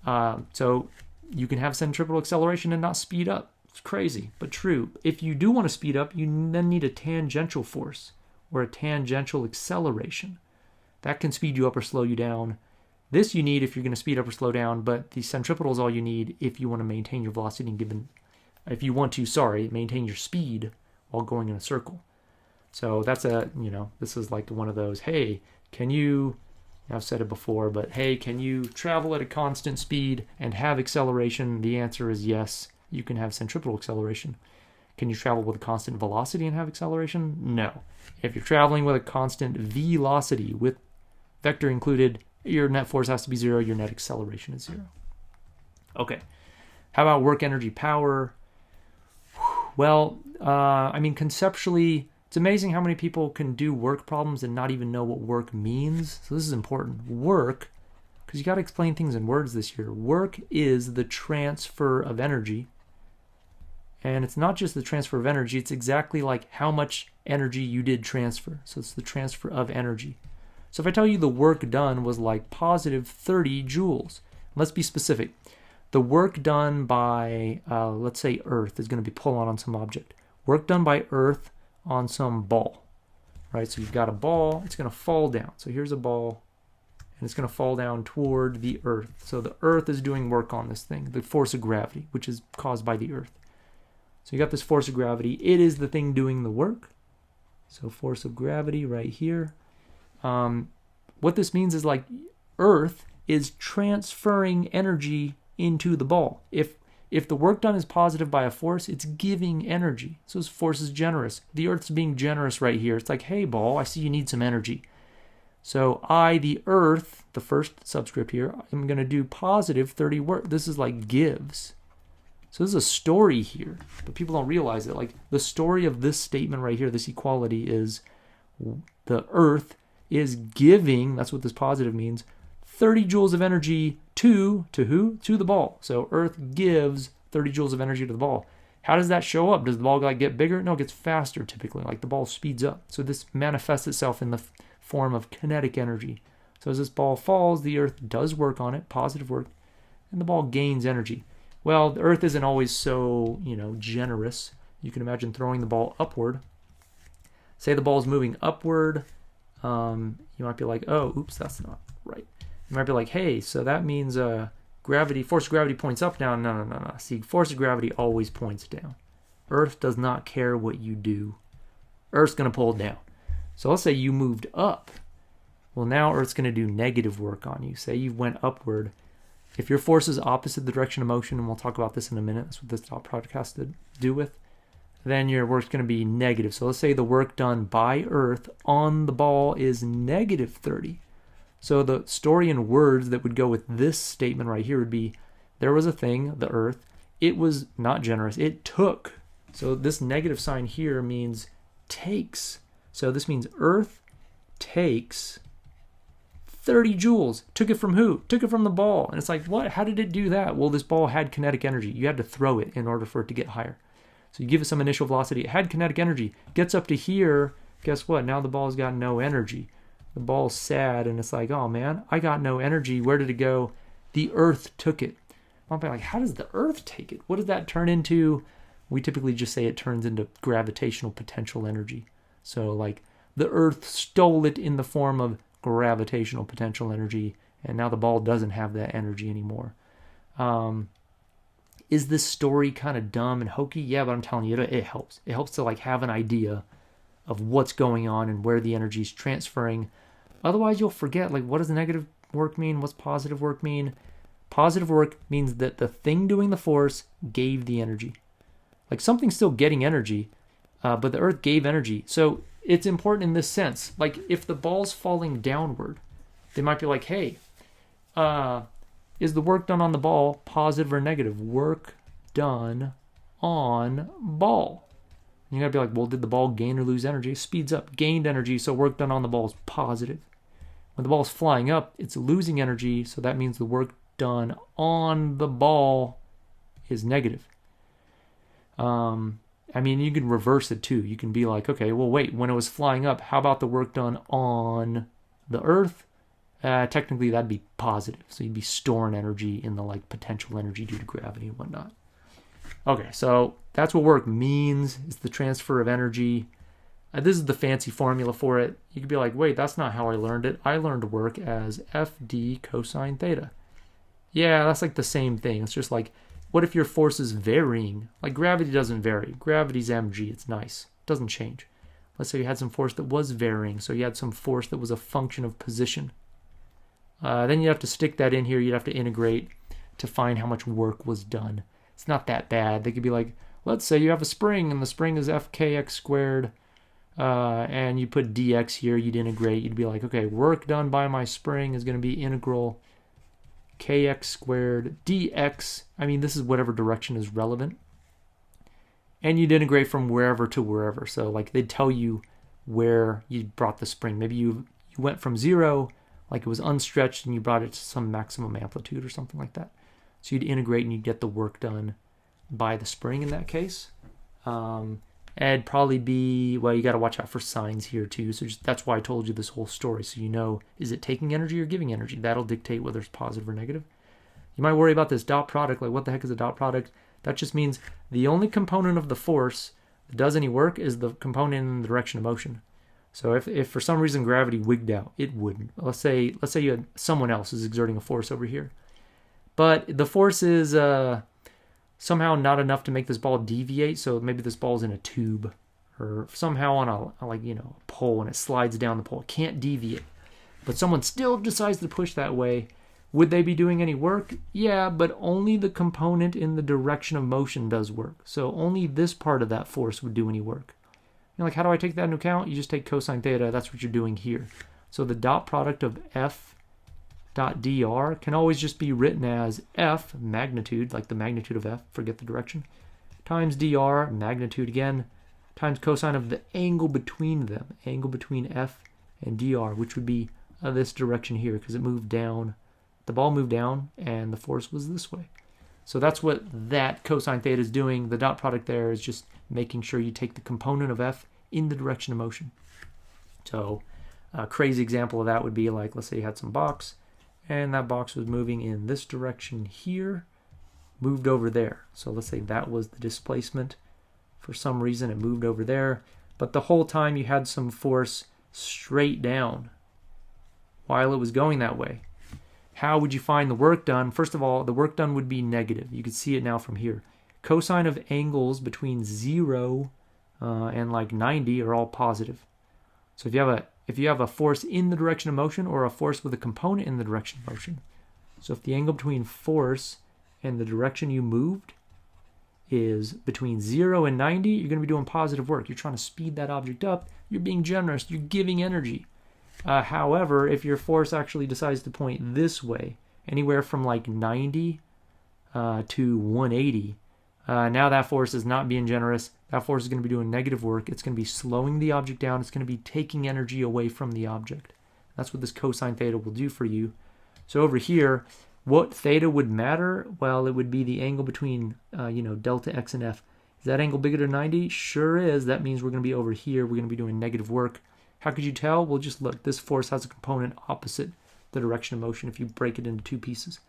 So you can have centripetal acceleration and not speed up. It's crazy, but true. If you do want to speed up, you then need a tangential force or a tangential acceleration. That can speed you up or slow you down. This you need if you're going to speed up or slow down, but the centripetal is all you need if you want to maintain your velocity and maintain your speed while going in a circle. So that's this is like one of those, hey, I've said it before, but hey, can you travel at a constant speed and have acceleration? The answer is yes, you can have centripetal acceleration. Can you travel with a constant velocity and have acceleration? No. If you're traveling with a constant velocity with vector included, your net force has to be 0, your net acceleration is 0. Okay, how about work, energy, power? Well, conceptually, it's amazing how many people can do work problems and not even know what work means. So this is important. Work, because you got to explain things in words this year. Work is the transfer of energy. And it's not just the transfer of energy, it's exactly like how much energy you did transfer. So it's the transfer of energy. So if I tell you the work done was like positive 30 joules, let's be specific. The work done by, let's say Earth is going to be pulling on some object. Work done by Earth on some ball, right? So you've got a ball, it's going to fall down. So here's a ball, and it's going to fall down toward the Earth. So the Earth is doing work on this thing, the force of gravity, which is caused by the Earth. So you got this force of gravity. It is the thing doing the work. So force of gravity right here. What this means is like Earth is transferring energy into the ball. If the work done is positive by a force, it's giving energy. So this force is generous. The Earth's being generous right here. It's like, hey, ball, I see you need some energy. So I, the Earth, the first subscript here, I'm going to do positive 30 work. This is like gives. So there's a story here, but people don't realize it. Like the story of this statement right here, this equality is the Earth is giving, that's what this positive means, 30 joules of energy to who? To the ball. So Earth gives 30 joules of energy to the ball. How does that show up? Does the ball like get bigger? No, it gets faster typically. Like the ball speeds up. So this manifests itself in the form of kinetic energy. So as this ball falls, the Earth does work on it, positive work, and the ball gains energy. Well, the Earth isn't always so, generous. You can imagine throwing the ball upward. Say the ball is moving upward. You might be like, oh, oops, that's not right. You might be like, hey, so that means force of gravity points up now. No. See, force of gravity always points down. Earth does not care what you do. Earth's going to pull down. So let's say you moved up. Well, now Earth's going to do negative work on you. Say you went upward. If your force is opposite the direction of motion, and we'll talk about this in a minute, that's what this project has to do with, then your work's going to be negative. So let's say the work done by Earth on the ball is negative 30. So the story in words that would go with this statement right here would be, there was a thing, the Earth, it was not generous, it took. So this negative sign here means takes. So this means Earth takes 30 joules. Took it from who? Took it from the ball. And it's like, what? How did it do that? Well, this ball had kinetic energy. You had to throw it in order for it to get higher. So you give it some initial velocity. It had kinetic energy. Gets up to here. Guess what? Now the ball's got no energy. The ball's sad, and it's like, oh man, I got no energy. Where did it go? The Earth took it. I'm like, how does the Earth take it? What does that turn into? We typically just say it turns into gravitational potential energy. So like the Earth stole it in the form of gravitational potential energy, and now the ball doesn't have that energy anymore. Is this story kind of dumb and hokey? Yeah, but I'm telling you, it helps. It helps to like have an idea of what's going on and where the energy is transferring. Otherwise, you'll forget, like, what does negative work mean? What's positive work mean? Positive work means that the thing doing the force gave the energy. Like something's still getting energy, but the Earth gave energy. So it's important in this sense. Like if the ball's falling downward, they might be like, hey, is the work done on the ball positive or negative? Work done on ball. You gotta be like, well, did the ball gain or lose energy? It speeds up, gained energy, so work done on the ball is positive. When the ball's flying up, it's losing energy, so that means the work done on the ball is negative. I mean, you can reverse it too. You can be like, okay, well, wait, when it was flying up, how about the work done on the Earth? Technically, that'd be positive. So you'd be storing energy in the like potential energy due to gravity and whatnot. Okay, so that's what work means. It's the transfer of energy. This is the fancy formula for it. You could be like, wait, that's not how I learned it. I learned work as FD cosine theta. Yeah, that's like the same thing. It's just like, what if your force is varying? Like gravity doesn't vary. Gravity's mg. It's nice. It doesn't change. Let's say you had some force that was varying. So you had some force that was a function of position. Then you have to stick that in here. You'd have to integrate to find how much work was done. It's not that bad. They could be like, let's say you have a spring and the spring is fkx squared. And you put dx here, you'd integrate. You'd be like, okay, work done by my spring is going to be integral kx squared dx. I mean, this is whatever direction is relevant. And you'd integrate from wherever to wherever. So like they'd tell you where you brought the spring. Maybe you went from 0, like it was unstretched, and you brought it to some maximum amplitude or something like that. So you'd integrate and you'd get the work done by the spring in that case. It'd probably be, well, you got to watch out for signs here too. So that's why I told you this whole story. So you know, is it taking energy or giving energy? That'll dictate whether it's positive or negative. You might worry about this dot product. Like, what the heck is a dot product? That just means the only component of the force that does any work is the component in the direction of motion. So if for some reason gravity wigged out, it wouldn't. Let's say you had someone else is exerting a force over here. But the force is somehow not enough to make this ball deviate. So maybe this ball's in a tube or somehow on a pole, and it slides down the pole. It can't deviate. But someone still decides to push that way. Would they be doing any work? Yeah, but only the component in the direction of motion does work. So only this part of that force would do any work. You're like, how do I take that into account? You just take cosine theta. That's what you're doing here. So the dot product of f dot dr can always just be written as f, magnitude, like the magnitude of f, forget the direction, times dr, magnitude again, times cosine of the angle between them, angle between f and dr, which would be this direction here because it moved down. The ball moved down and the force was this way. So that's what that cosine theta is doing. The dot product there is just making sure you take the component of f in the direction of motion. So a crazy example of that would be like, let's say you had some box, and that box was moving in this direction here, moved over there. So let's say that was the displacement. For some reason it moved over there, but the whole time you had some force straight down while it was going that way. How would you find the work done? First of all, the work done would be negative. You can see it now from here. Cosine of angles between 0 and like 90 are all positive. So if you have a force in the direction of motion or a force with a component in the direction of motion. So if the angle between force and the direction you moved is between 0 and 90, you're going to be doing positive work. You're trying to speed that object up. You're being generous. You're giving energy. However, if your force actually decides to point this way, anywhere from like 90 to 180, now that force is not being generous. That force is going to be doing negative work. It's going to be slowing the object down. It's going to be taking energy away from the object. That's what this cosine theta will do for you. So over here, what theta would matter? Well, it would be the angle between, delta x and f. Is that angle bigger than 90? Sure is. That means we're going to be over here. We're going to be doing negative work. How could you tell? Well, just look. This force has a component opposite the direction of motion if you break it into two pieces.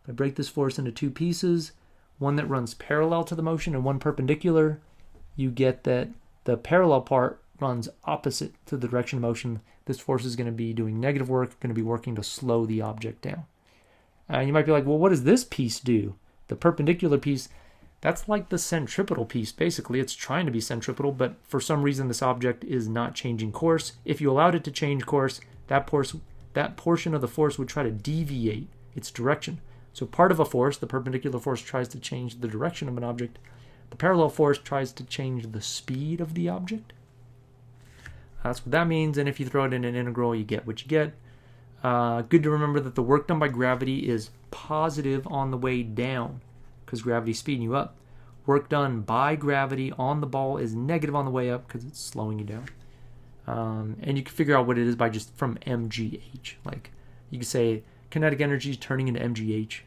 If I break this force into two pieces, one that runs parallel to the motion and one perpendicular, you get that the parallel part runs opposite to the direction of motion. This force is going to be doing negative work, going to be working to slow the object down. And you might be like, well, what does this piece do? The perpendicular piece, that's like the centripetal piece. Basically, it's trying to be centripetal, but for some reason this object is not changing course. If you allowed it to change course, that portion of the force would try to deviate its direction. So part of a force, the perpendicular force, tries to change the direction of an object. The parallel force tries to change the speed of the object. That's what that means, and if you throw it in an integral, you get what you get. Good to remember that the work done by gravity is positive on the way down, because gravity's speeding you up. Work done by gravity on the ball is negative on the way up, because it's slowing you down. And you can figure out what it is by just from mgh. Like, you can say kinetic energy is turning into mgh.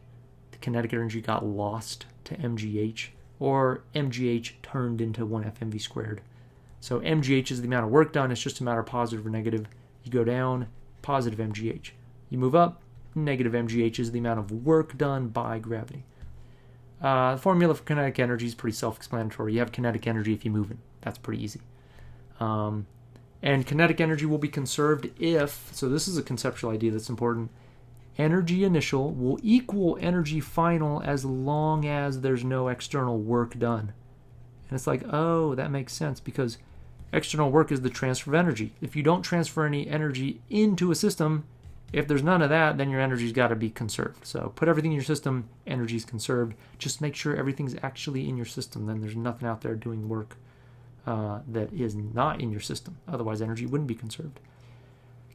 The kinetic energy got lost to mgh, or mgh turned into 1f mv squared. So mgh is the amount of work done. It's just a matter of positive or negative. You go down, positive mgh. You move up, negative mgh is the amount of work done by gravity. The formula for kinetic energy is pretty self-explanatory. You have kinetic energy if you're moving. That's pretty easy. And kinetic energy will be conserved if, so this is a conceptual idea that's important, energy initial will equal energy final as long as there's no external work done. And it's like, oh, that makes sense, because external work is the transfer of energy. If you don't transfer any energy into a system, if there's none of that, then your energy's got to be conserved. So put everything in your system, energy's conserved. Just make sure everything's actually in your system. Then there's nothing out there doing work that is not in your system. Otherwise, energy wouldn't be conserved.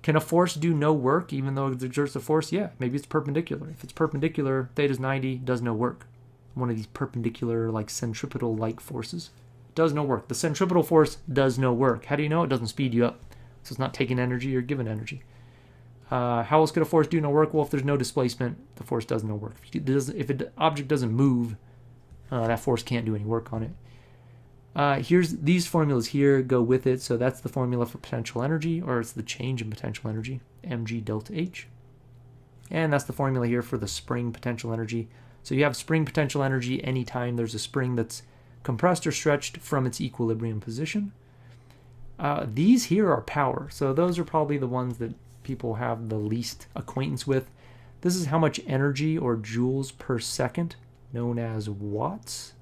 Can a force do no work even though it exerts a force? Yeah, maybe it's perpendicular. If it's perpendicular, theta's 90, does no work. One of these perpendicular, like centripetal-like forces does no work. The centripetal force does no work. How do you know? It doesn't speed you up. So it's not taking energy or giving energy. How else could a force do no work? Well, if there's no displacement, the force does no work. If an object doesn't move, that force can't do any work on it. Here's these formulas here go with it. So that's the formula for potential energy, or it's the change in potential energy, mg delta h. And that's the formula here for the spring potential energy. So you have spring potential energy anytime there's a spring that's compressed or stretched from its equilibrium position. These here are power. So those are probably the ones that people have the least acquaintance with. This is how much energy, or joules per second, known as watts,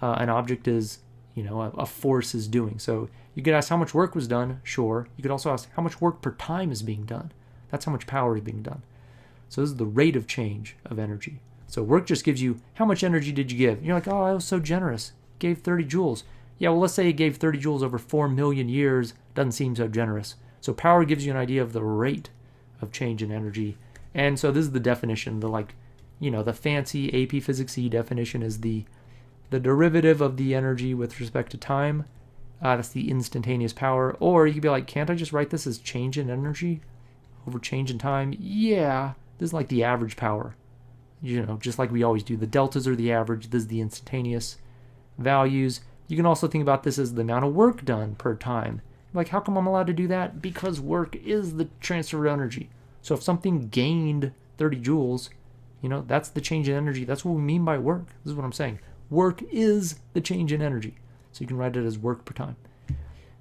an object is, a force is doing. So you could ask how much work was done, sure. You could also ask how much work per time is being done. That's how much power is being done. So this is the rate of change of energy. So work just gives you how much energy did you give. You're like, oh, I was so generous. Gave 30 joules. Yeah, well, let's say it gave 30 joules over 4 million years. Doesn't seem so generous. So power gives you an idea of the rate of change in energy. And so this is the definition. The fancy AP Physics E definition is the derivative of the energy with respect to time. That's the instantaneous power. Or you could be like, can't I just write this as change in energy over change in time? Yeah, this is like the average power. Just like we always do. The deltas are the average. This is the instantaneous values. You can also think about this as the amount of work done per time. Like, how come I'm allowed to do that? Because work is the transfer of energy. So if something gained 30 joules, that's the change in energy. That's what we mean by work. This is what I'm saying. Work is the change in energy. So you can write it as work per time.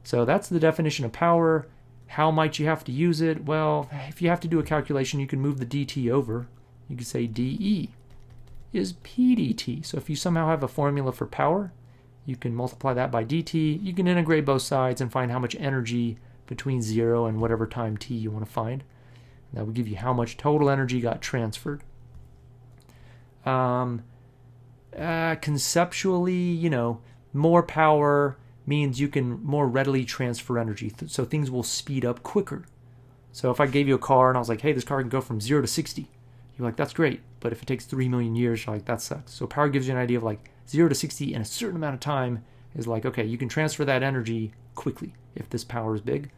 So that's the definition of power. How might you have to use it? Well, if you have to do a calculation, you can move the dt over. You could say dE is pdt. So if you somehow have a formula for power, you can multiply that by dt. You can integrate both sides and find how much energy between 0 and whatever time t you want to find. That will give you how much total energy got transferred. Conceptually, more power means you can more readily transfer energy. So things will speed up quicker. So if I gave you a car and I was like, hey, this car can go from 0 to 60. You're like, that's great. But if it takes 3 million years, you're like, that sucks. So power gives you an idea of like 0 to 60 in a certain amount of time is like, okay, you can transfer that energy quickly if this power is big.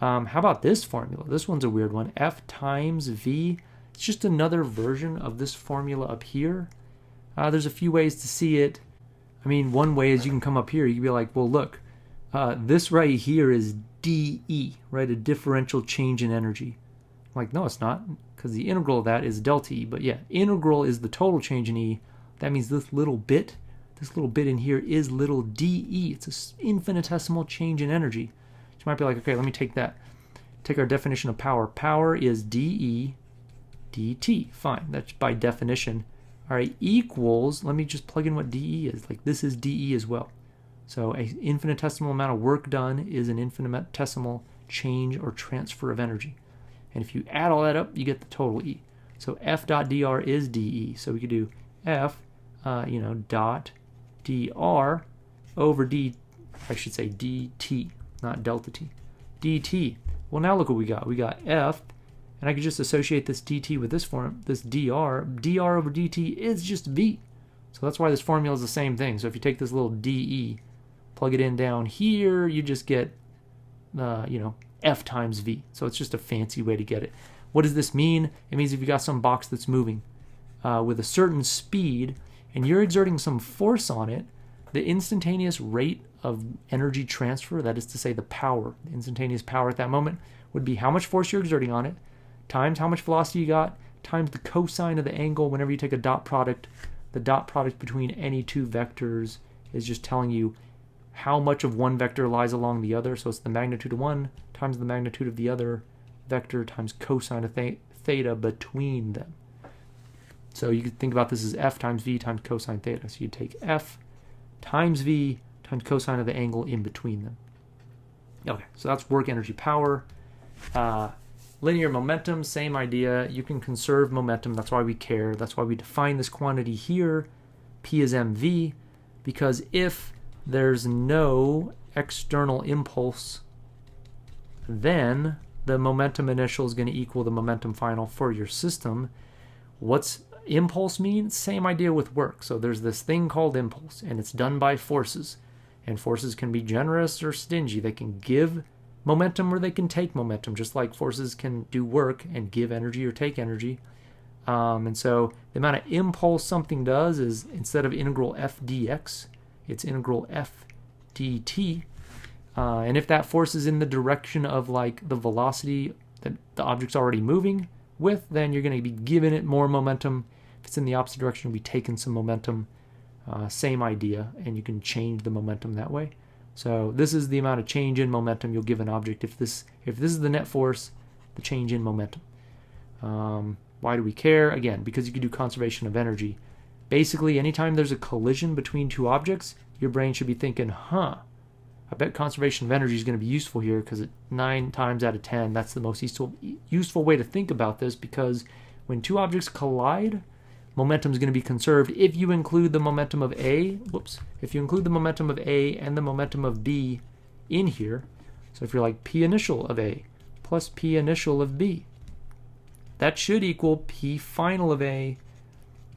How about this formula? This one's a weird one. F times V. It's just another version of this formula up here. There's a few ways to see it. I mean, one way is you can come up here. You can be like, well, look, this right here is dE, right? A differential change in energy. I'm like, no, it's not, because the integral of that is delta E. But yeah, integral is the total change in E. That means this little bit in here is little dE. It's an infinitesimal change in energy. You might be like, okay, let me take our definition of power. Power is dE dt. Fine, that's by definition. All right, equals, let me just plug in what dE is. Like, this is dE as well. So an infinitesimal amount of work done is an infinitesimal change or transfer of energy. And if you add all that up, you get the total E. So F dot dr is dE. So we could do F, dot dr over I should say dt, not delta t. dt. Well, now look what we got. We got F, and I could just associate this dt with this form, this dr. dr over dt is just v. So that's why this formula is the same thing. So if you take this little dE, plug it in down here, you just get, F times v. So it's just a fancy way to get it. What does this mean? It means if you got some box that's moving with a certain speed and you're exerting some force on it, the instantaneous rate of energy transfer, that is to say the power, the instantaneous power at that moment, would be how much force you're exerting on it, times how much velocity you got, times the cosine of the angle whenever you take a dot product. The dot product between any two vectors is just telling you how much of one vector lies along the other. So it's the magnitude of one times the magnitude of the other vector times cosine of theta between them. So you could think about this as F times V times cosine theta. So you take F times V times cosine of the angle in between them. Okay, so that's work, energy, power. Linear momentum, same idea. You can conserve momentum. That's why we care. That's why we define this quantity here, P is mv, because if there's no external impulse, then the momentum initial is going to equal the momentum final for your system. What's impulse mean? Same idea with work. So there's this thing called impulse, and it's done by forces. And forces can be generous or stingy. They can give momentum or they can take momentum, just like forces can do work and give energy or take energy. And so the amount of impulse something does is, instead of integral f dx, it's integral f dt. And if that force is in the direction of like the velocity that the object's already moving with, then you're going to be giving it more momentum. If it's in the opposite direction, you'll be taking some momentum. Same idea, and you can change the momentum that way. So this is the amount of change in momentum you'll give an object if this is the net force, the change in momentum. Why do we care? Again, because you can do conservation of energy. Basically, anytime there's a collision between two objects, your brain should be thinking, I bet conservation of energy is going to be useful here, because 9 times out of 10, that's the most useful way to think about this, because when two objects collide, momentum is going to be conserved if you include the momentum of A. If you include the momentum of A and the momentum of B in here. So if you're like P initial of A plus P initial of B, that should equal P final of A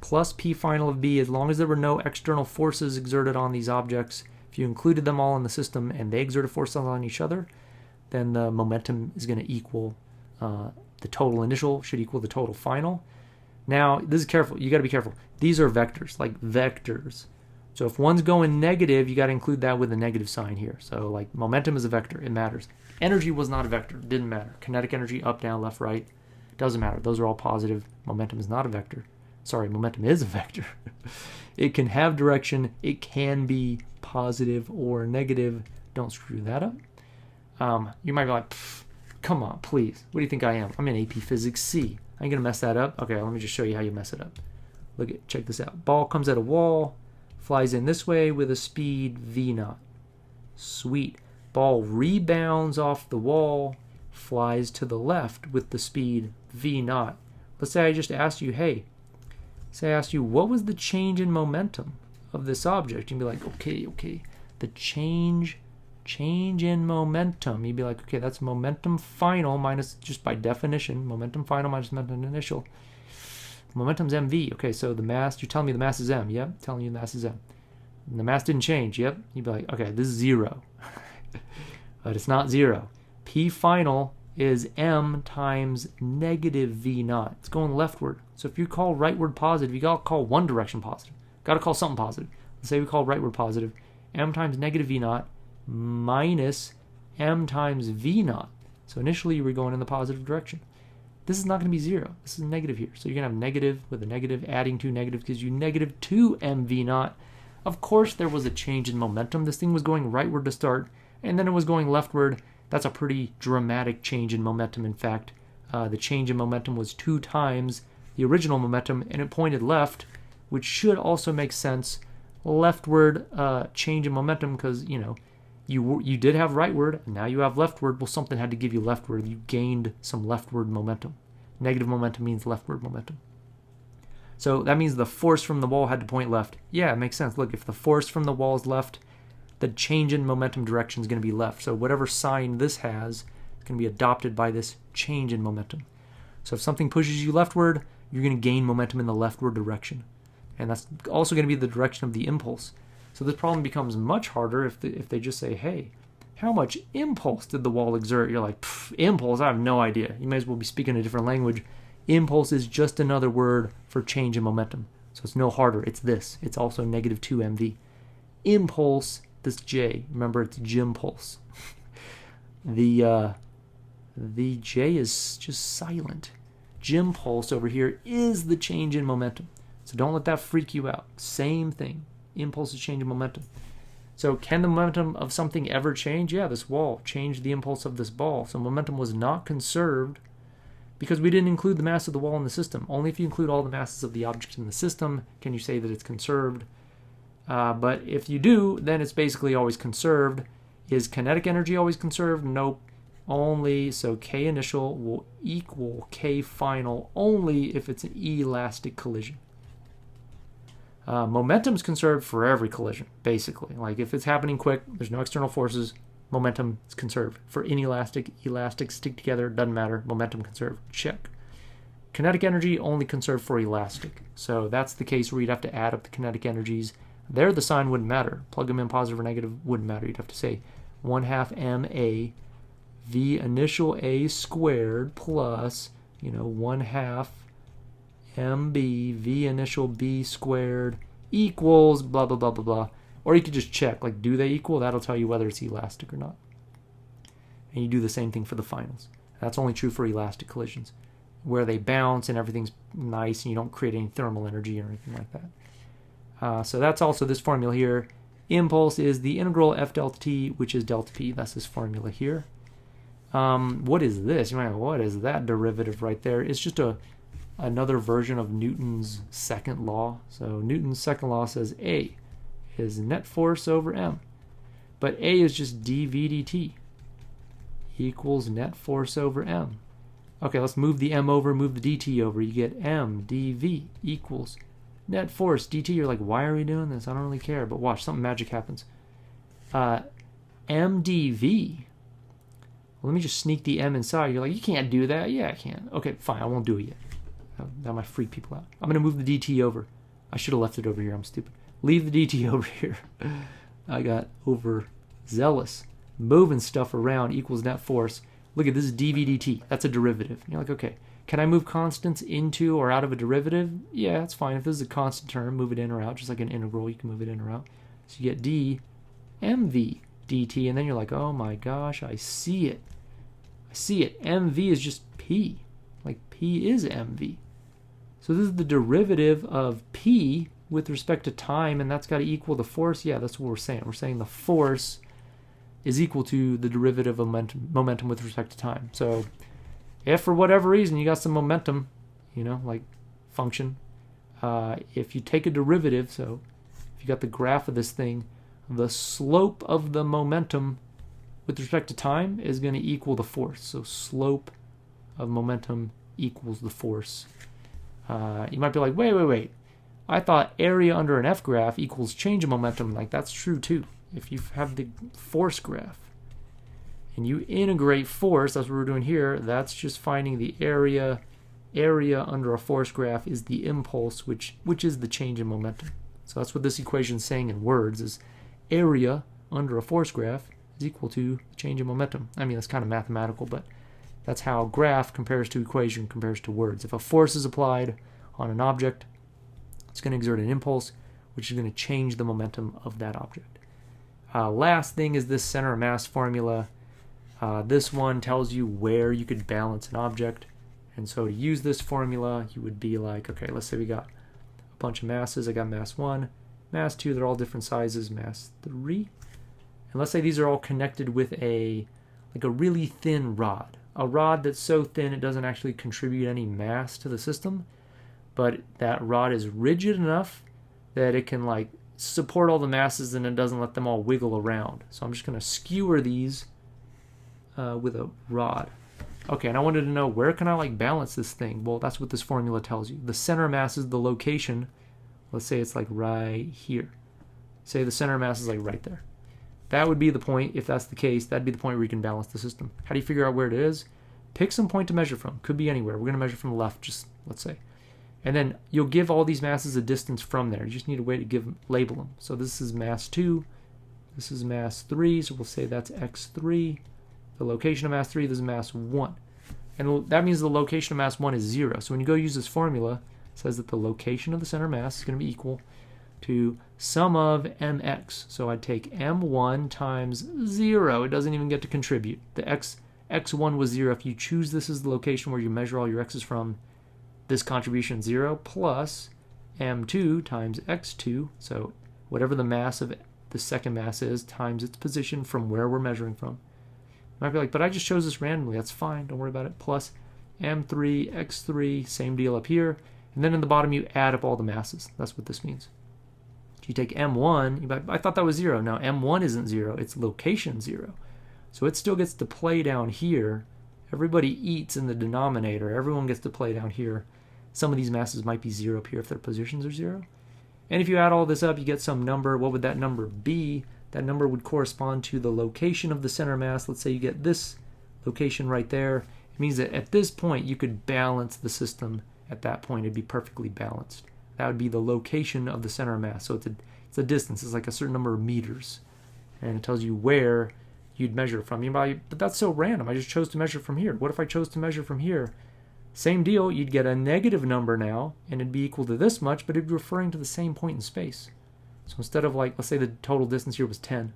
plus P final of B, as long as there were no external forces exerted on these objects. If you included them all in the system and they exerted forces on each other, then the momentum is going to equal the total initial should equal the total final. Now, this is careful. You got to be careful. These are vectors, like vectors. So if one's going negative, you got to include that with a negative sign here. So like momentum is a vector. It matters. Energy was not a vector. It didn't matter. Kinetic energy, up, down, left, right, doesn't matter. Those are all positive. Momentum is not a vector. Sorry, momentum is a vector. It can have direction. It can be positive or negative. Don't screw that up. You might be like, come on, please. What do you think I am? I'm in AP Physics C. I ain't gonna mess that up. Okay, let me just show you how you mess it up. Check this out. Ball comes at a wall, flies in this way with a speed v0. Sweet. Ball rebounds off the wall, flies to the left with the speed v0. Let's say I just asked you, what was the change in momentum of this object? You'd be like, okay, the change in momentum. You'd be like, okay, that's momentum final minus, just by definition, momentum final minus momentum initial. Momentum's mv. Okay, so the mass, you're telling me the mass is m. Yep, telling you the mass is m. And the mass didn't change. Yep. You'd be like, okay, this is 0. But it's not 0. P final is m times negative v0. It's going leftward. So if you call rightward positive, you got to call one direction positive. Got to call something positive. Let's say we call rightward positive. M times negative v0 minus m times v0. So initially you were going in the positive direction. This is not going to be 0. This is negative here. So you're going to have negative with a negative adding to negative gives you negative 2 mv0. Of course there was a change in momentum. This thing was going rightward to start, and then it was going leftward. That's a pretty dramatic change in momentum. In fact, the change in momentum was 2 times the original momentum, and it pointed left, which should also make sense. Leftward change in momentum, because, you did have rightward, and now you have leftward. Well, something had to give you leftward. You gained some leftward momentum. Negative momentum means leftward momentum. So that means the force from the wall had to point left. Yeah, it makes sense. Look, if the force from the wall is left, the change in momentum direction is going to be left. So whatever sign this has is going to be adopted by this change in momentum. So if something pushes you leftward, you're going to gain momentum in the leftward direction. And that's also going to be the direction of the impulse. So this problem becomes much harder if they just say, hey, how much impulse did the wall exert? You're like, impulse? I have no idea. You may as well be speaking a different language. Impulse is just another word for change in momentum. So it's no harder. It's this. It's also negative 2 mv. Impulse, this J, remember it's Jimpulse. The J is just silent. Jimpulse over here is the change in momentum. So don't let that freak you out. Same thing. Impulse is change in momentum. So can the momentum of something ever change? Yeah, this wall changed the impulse of this ball. So momentum was not conserved because we didn't include the mass of the wall in the system. Only if you include all the masses of the object in the system can you say that it's conserved. But if you do, then it's basically always conserved. Is kinetic energy always conserved? Nope. Only, so K initial will equal K final only if it's an elastic collision. Momentum is conserved for every collision, basically. Like if it's happening quick, there's no external forces, momentum is conserved. For inelastic, elastic stick together, doesn't matter, momentum conserved, check. Kinetic energy only conserved for elastic. So that's the case where you'd have to add up the kinetic energies. There the sign wouldn't matter. Plug them in positive or negative wouldn't matter. You'd have to say 1/2 ma v initial a squared plus, 1/2 mb v initial b squared equals blah, blah, blah, blah, blah. Or you could just check, like, do they equal? That'll tell you whether it's elastic or not. And you do the same thing for the finals. That's only true for elastic collisions, where they bounce and everything's nice and you don't create any thermal energy or anything like that. So that's also this formula here. Impulse is the integral f delta t, which is delta p. That's this formula here. What is this? You might know, what is that derivative right there? It's just another version of Newton's second law. So Newton's second law says A is net force over m. But A is just dv dt equals net force over m. Okay, let's move the m over, move the dt over. You get m dv equals net force dt. You're like, why are we doing this? I don't really care. But watch, something magic happens. mdv. Well, let me just sneak the m inside. You're like, you can't do that. Yeah, I can. Okay, fine. I won't do it yet. That might freak people out. I'm going to move the dt over. I should have left it over here. I'm stupid. Leave the dt over here. I got overzealous. Moving stuff around equals net force. Look at this is dv dt. That's a derivative. And you're like, okay, can I move constants into or out of a derivative? Yeah, that's fine. If this is a constant term, move it in or out. Just like an integral, you can move it in or out. So you get d mv dt. And then you're like, oh my gosh, I see it. I see it. mv is just p. Like p is mv. So this is the derivative of p with respect to time, and that's got to equal the force. Yeah, that's what we're saying. We're saying the force is equal to the derivative of momentum with respect to time. So if for whatever reason you got some momentum, like function, if you take a derivative, so if you got the graph of this thing, the slope of the momentum with respect to time is going to equal the force. So slope of momentum equals the force. You might be like, wait. I thought area under an F graph equals change of momentum. Like, that's true too. If you have the force graph and you integrate force, that's what we're doing here, that's just finding the area. Area under a force graph is the impulse, which is the change in momentum. So that's what this equation is saying in words, is area under a force graph is equal to the change in momentum. I mean, that's kind of mathematical, but that's how graph compares to equation compares to words. If a force is applied on an object, it's going to exert an impulse, which is going to change the momentum of that object. Last thing is this center of mass formula. This one tells you where you could balance an object. And so to use this formula, you would be like, okay, let's say we got a bunch of masses. I got mass 1, mass 2, they're all different sizes, mass 3. And let's say these are all connected with a really thin rod. A rod that's so thin it doesn't actually contribute any mass to the system, but that rod is rigid enough that it can support all the masses and it doesn't let them all wiggle around. So I'm just going to skewer these with a rod. Okay, and I wanted to know, where can I like balance this thing? Well, that's what this formula tells you. The center mass is the location. Let's say it's like right here. Say the center mass is like right there. That would be the point. If that's the case, that'd be the point where you can balance the system. How do you figure out where it is? Pick some point to measure from. Could be anywhere. We're going to measure from the left, just let's say. And then you'll give all these masses a distance from there. You just need a way to label them. So this is mass 2. This is mass 3. So we'll say that's x3. The location of mass 3, this is mass 1. And that means the location of mass 1 is 0. So when you go use this formula, it says that the location of the center mass is going to be equal to sum of mx. So I'd take m1 times 0. It doesn't even get to contribute. The x1 was 0. If you choose this as the location where you measure all your x's from, this contribution 0 plus m2 times x2. So whatever the mass of the second mass is times its position from where we're measuring from. You might be like, but I just chose this randomly. That's fine. Don't worry about it. Plus m3 x3. Same deal up here. And then in the bottom you add up all the masses. That's what this means. You take m1, I thought that was 0. No, m1 isn't 0, it's location 0. So it still gets to play down here. Everybody eats in the denominator. Everyone gets to play down here. Some of these masses might be 0 up here if their positions are 0. And if you add all this up, you get some number. What would that number be? That number would correspond to the location of the center mass. Let's say you get this location right there. It means that at this point, you could balance the system. At that point, it'd be perfectly balanced. That would be the location of the center mass. So it's a distance. It's like a certain number of meters. And it tells you where you'd measure from. But that's so random. I just chose to measure from here. What if I chose to measure from here? Same deal. You'd get a negative number now, and it'd be equal to this much, but it'd be referring to the same point in space. So instead of like, let's say the total distance here was 10.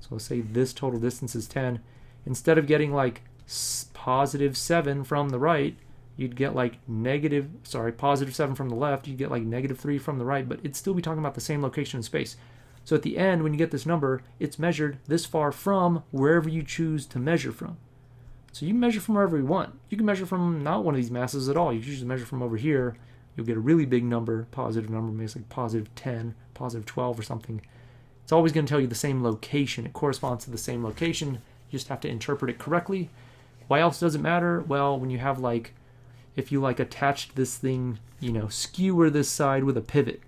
So let's say this total distance is 10. Instead of getting like positive 7 from the right, you'd get like positive 7 from the left, you'd get like negative 3 from the right, but it'd still be talking about the same location in space. So at the end, when you get this number, it's measured this far from wherever you choose to measure from. So you can measure from wherever you want. You can measure from not one of these masses at all. You can just measure from over here. You'll get a really big number, positive number, maybe it's like positive 10, positive 12 or something. It's always going to tell you the same location. It corresponds to the same location. You just have to interpret it correctly. Why else does it matter? Well, when you have like, if you like attached this thing, skewer this side with a pivot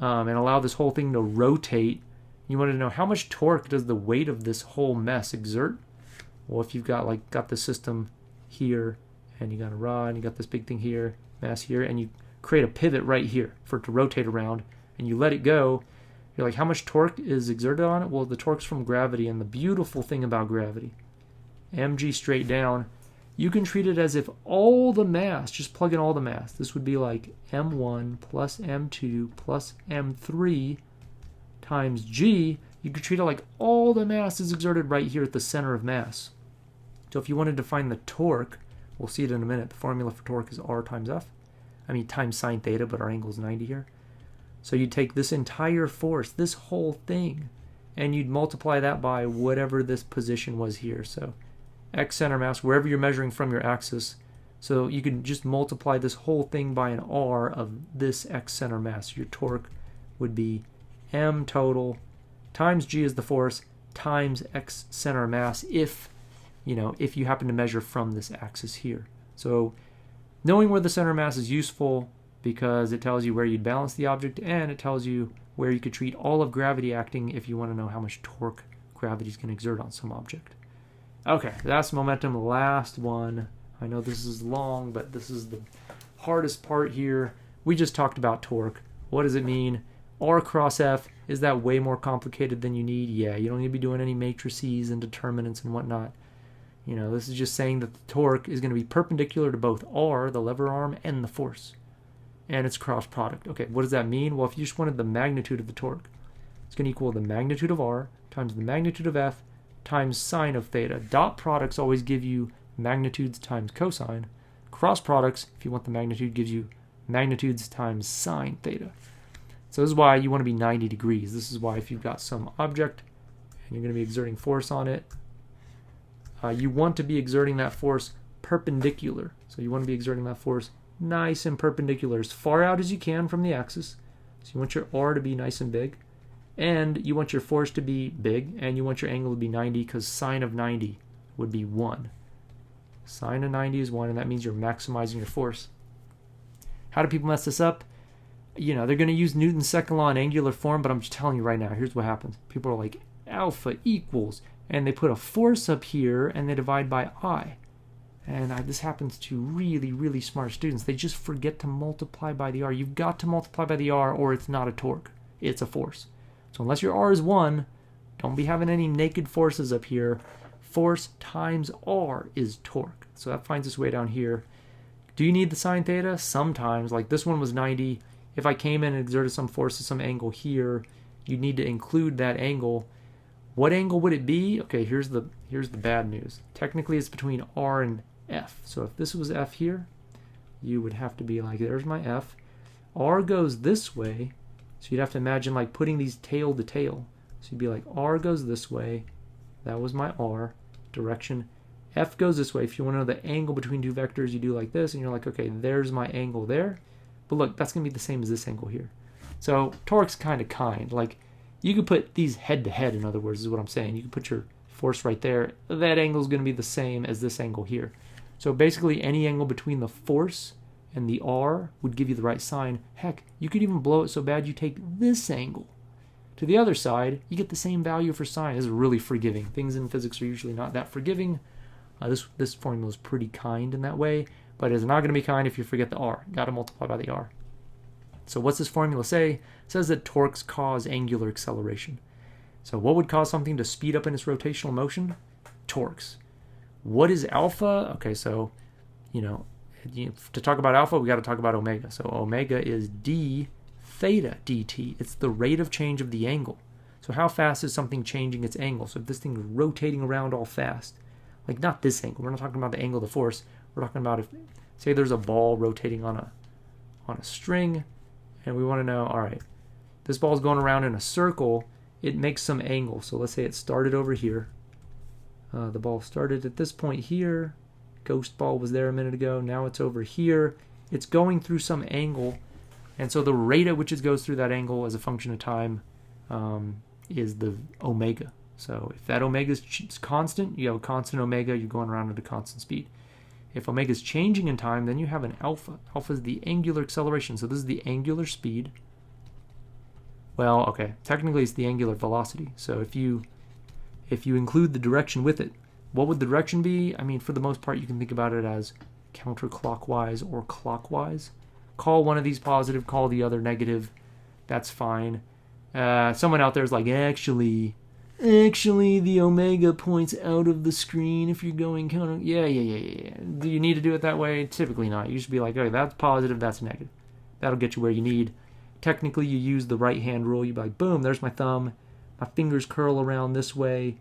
and allow this whole thing to rotate, you want to know how much torque does the weight of this whole mess exert? Well, if you've got the system here and you got a rod and you got this big thing here, mass here, and you create a pivot right here for it to rotate around and you let it go, you're like, how much torque is exerted on it? Well, the torque's from gravity, and the beautiful thing about gravity, mg straight down, you can treat it as if all the mass, just plug in all the mass. This would be like m1 plus m2 plus m3 times g. You could treat it like all the mass is exerted right here at the center of mass. So if you wanted to find the torque, we'll see it in a minute. The formula for torque is r times f. Times sine theta, but our angle is 90 here. So you'd take this entire force, this whole thing, and you'd multiply that by whatever this position was here. So x center mass, wherever you're measuring from your axis. So you can just multiply this whole thing by an r of this x center mass. Your torque would be m total times g is the force times x center mass if you happen to measure from this axis here. So knowing where the center mass is useful because it tells you where you'd balance the object, and it tells you where you could treat all of gravity acting if you want to know how much torque gravity is going to exert on some object. Okay, that's momentum. Last one. I know this is long, but this is the hardest part here. We just talked about torque. What does it mean? R cross F, is that way more complicated than you need? Yeah, you don't need to be doing any matrices and determinants and whatnot. This is just saying that the torque is going to be perpendicular to both R, the lever arm, and the force. And it's cross product. Okay, what does that mean? Well, if you just wanted the magnitude of the torque, it's going to equal the magnitude of R times the magnitude of F times sine of theta. Dot products always give you magnitudes times cosine. Cross products, if you want the magnitude, gives you magnitudes times sine theta. So this is why you want to be 90 degrees. This is why if you've got some object and you're going to be exerting force on it, you want to be exerting that force perpendicular. So you want to be exerting that force nice and perpendicular, as far out as you can from the axis. So you want your R to be nice and big, and you want your force to be big, and you want your angle to be 90, because sine of 90 would be 1. Sine of 90 is 1, and that means you're maximizing your force. How do people mess this up? You know, they're going to use Newton's second law in angular form, but I'm just telling you right now, here's what happens. People are like, alpha equals, and they put a force up here, and they divide by I. And this happens to really, really smart students. They just forget to multiply by the R. You've got to multiply by the R, or it's not a torque. It's a force. So unless your R is 1, don't be having any naked forces up here. Force times R is torque. So that finds its way down here. Do you need the sine theta? Sometimes. Like this one was 90. If I came in and exerted some force at some angle here, you'd need to include that angle. What angle would it be? Okay, here's the bad news. Technically, it's between R and F. So if this was F here, you would have to be like, there's my F. R goes this way, so you'd have to imagine like putting these tail to tail. So you'd be like, R goes this way. That was my R direction. F goes this way. If you want to know the angle between two vectors, you do like this, and you're like, okay, there's my angle there. But look, that's going to be the same as this angle here. So torque's kind. Like, you could put these head to head, in other words, is what I'm saying. You could put your force right there. That angle is going to be the same as this angle here. So basically, any angle between the force and the R would give you the right sign. Heck, you could even blow it so bad you take this angle to the other side, you get the same value for sine. This is really forgiving. Things in physics are usually not that forgiving. This formula is pretty kind in that way, but it's not going to be kind if you forget the R. Got to multiply by the R. So what's this formula say? It says that torques cause angular acceleration. So what would cause something to speed up in its rotational motion? Torques. What is alpha? Okay, so, to talk about alpha, we got to talk about omega. So omega is d theta dt. It's the rate of change of the angle. So how fast is something changing its angle? So if this thing is rotating around all fast, like not this angle, we're not talking about the angle of the force. We're talking about if, say there's a ball rotating on a string, and we want to know, all right, this ball is going around in a circle, it makes some angle. So let's say it started over here. The ball started at this point here. Ghost ball was there a minute ago. Now it's over here. It's going through some angle. And so the rate at which it goes through that angle as a function of time is the omega. So if that omega is constant, you have a constant omega, you're going around at a constant speed. If omega is changing in time, then you have an alpha. Alpha is the angular acceleration. So this is the angular speed. Well, okay, technically it's the angular velocity. So if you include the direction with it, what would the direction be? I mean, for the most part, you can think about it as counterclockwise or clockwise. Call one of these positive, call the other negative. That's fine. Someone out there is like, actually, the omega points out of the screen if you're going counter. Yeah. Do you need to do it that way? Typically not. You should be like, okay, that's positive, that's negative. That'll get you where you need. Technically, you use the right-hand rule. You'd be like, boom, there's my thumb. My fingers curl around this way.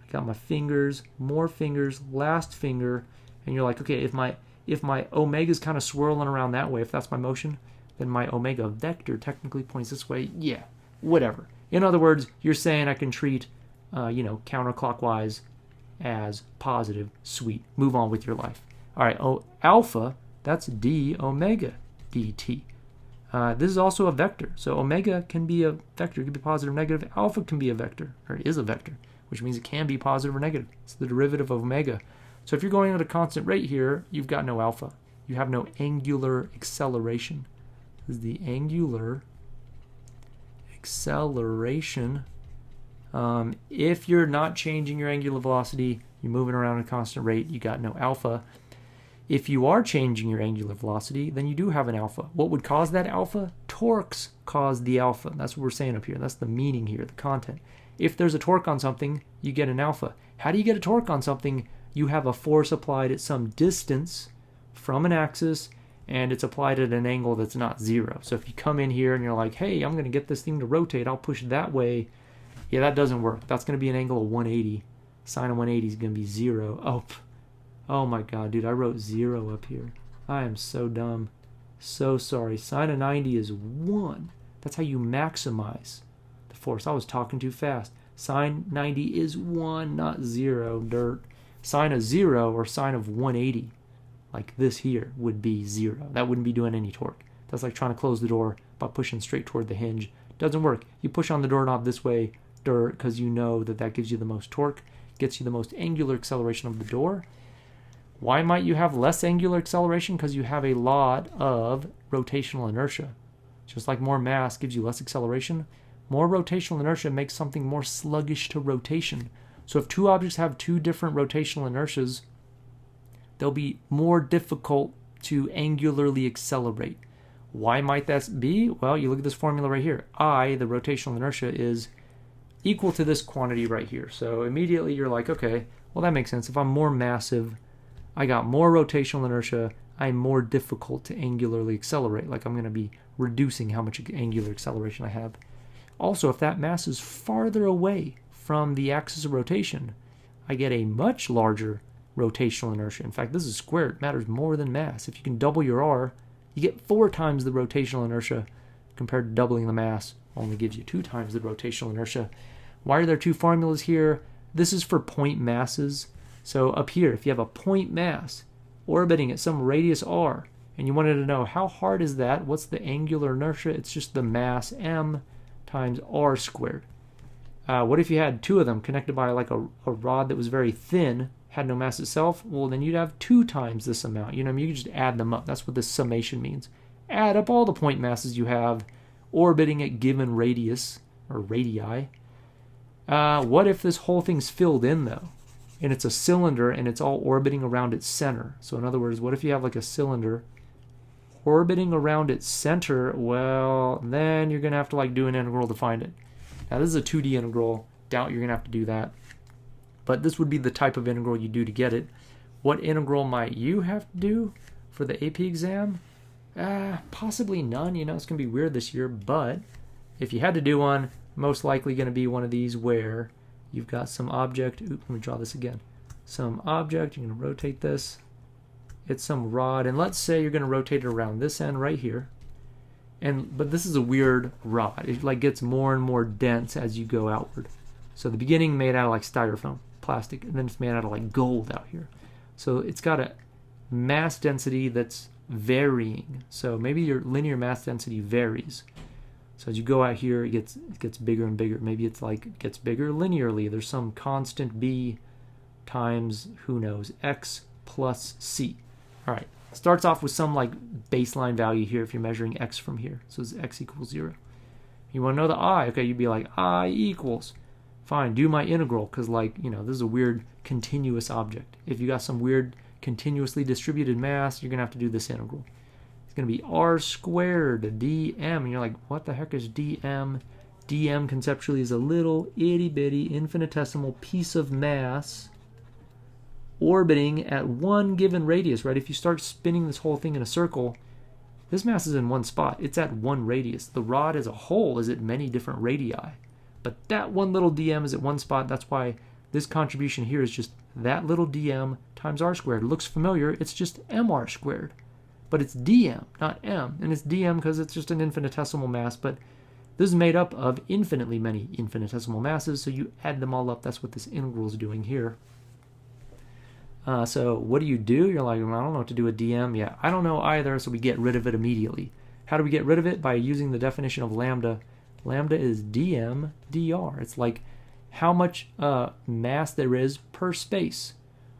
I got my fingers, more fingers, last finger. And you're like, okay, if my omega's kind of swirling around that way, if that's my motion, then my omega vector technically points this way. Yeah, whatever. In other words, you're saying I can treat, counterclockwise as positive. Sweet. Move on with your life. All right, alpha, that's d omega dt. This is also a vector. So omega can be a vector. It can be positive or negative. Alpha can be a vector, or is a vector, which means it can be positive or negative. It's the derivative of omega. So if you're going at a constant rate here, you've got no alpha. You have no angular acceleration. This is the angular acceleration. If you're not changing your angular velocity, you're moving around at a constant rate, you got no alpha. If you are changing your angular velocity, then you do have an alpha. What would cause that alpha? Torques cause the alpha. That's what we're saying up here. That's the meaning here, the content. If there's a torque on something, you get an alpha. How do you get a torque on something? You have a force applied at some distance from an axis, and it's applied at an angle that's not zero. So if you come in here and you're like, hey, I'm going to get this thing to rotate, I'll push that way. Yeah, that doesn't work. That's going to be an angle of 180. Sine of 180 is going to be 0. Oh my god, dude, I wrote 0 up here. I am so dumb. So sorry. Sine of 90 is 1. That's how you maximize the force. I was talking too fast. Sine 90 is 1, not 0, dirt. Sine of 0 or sine of 180, like this here, would be 0. That wouldn't be doing any torque. That's like trying to close the door by pushing straight toward the hinge. Doesn't work. You push on the doorknob this way, dirt, because you know that gives you the most torque, gets you the most angular acceleration of the door. Why might you have less angular acceleration? Because you have a lot of rotational inertia. Just like more mass gives you less acceleration, more rotational inertia makes something more sluggish to rotation. So if two objects have two different rotational inertias, they'll be more difficult to angularly accelerate. Why might that be? Well, you look at this formula right here. I, the rotational inertia, is equal to this quantity right here. So immediately you're like, okay, well, that makes sense. If I'm more massive, I got more rotational inertia, I'm more difficult to angularly accelerate. Like I'm going to be reducing how much angular acceleration I have. Also, if that mass is farther away from the axis of rotation, I get a much larger rotational inertia. In fact, this is squared. It matters more than mass. If you can double your R, you get 4 times the rotational inertia compared to doubling the mass. Only gives you 2 times the rotational inertia. Why are there 2 formulas here? This is for point masses. So up here, if you have a point mass orbiting at some radius r, and you wanted to know how hard is that, what's the angular inertia? It's just the mass m times r squared. What if you had 2 of them connected by like a rod that was very thin, had no mass itself? Well, then you'd have 2 times this amount. You know, you can just add them up. That's what this summation means. Add up all the point masses you have orbiting at given radius, or radii. What if this whole thing's filled in, though? And it's a cylinder, and it's all orbiting around its center. So in other words, what if you have like a cylinder orbiting around its center? Well, then you're going to have to like do an integral to find it. Now this is a 2D integral. Doubt you're going to have to do that. But this would be the type of integral you do to get it. What integral might you have to do for the AP exam? Possibly none. You know, it's going to be weird this year. But if you had to do one, most likely going to be one of these where you've got some object. Let me draw this again. Some object. You're going to rotate this. It's some rod. And let's say you're going to rotate it around this end right here. But this is a weird rod. It like gets more and more dense as you go outward. So the beginning made out of like styrofoam, plastic, and then it's made out of like gold out here. So it's got a mass density that's varying. So maybe your linear mass density varies. So as you go out here, it gets bigger and bigger. Maybe it's like it gets bigger linearly. There's some constant b times, who knows, x plus c. All right. Starts off with some like baseline value here if you're measuring x from here. So it's x equals 0. You want to know the I. Okay, you'd be like I equals. Fine, do my integral, because like, you know, this is a weird continuous object. If you got some weird continuously distributed mass, you're going to have to do this integral. It's going to be r squared dm. And you're like, what the heck is dm? Dm conceptually is a little itty bitty infinitesimal piece of mass orbiting at one given radius, right? If you start spinning this whole thing in a circle, this mass is in one spot. It's at one radius. The rod as a whole is at many different radii. But that one little dm is at one spot. That's why this contribution here is just that little dm times r squared. It looks familiar. It's just mr squared. But it's dm, not m. And it's dm because it's just an infinitesimal mass. But this is made up of infinitely many infinitesimal masses. So you add them all up. That's what this integral is doing here. So what do? You're like, well, I don't know what to do with dm. Yeah, I don't know either, so we get rid of it immediately. How do we get rid of it? By using the definition of lambda. Lambda is dm dr. It's like how much mass there is per space.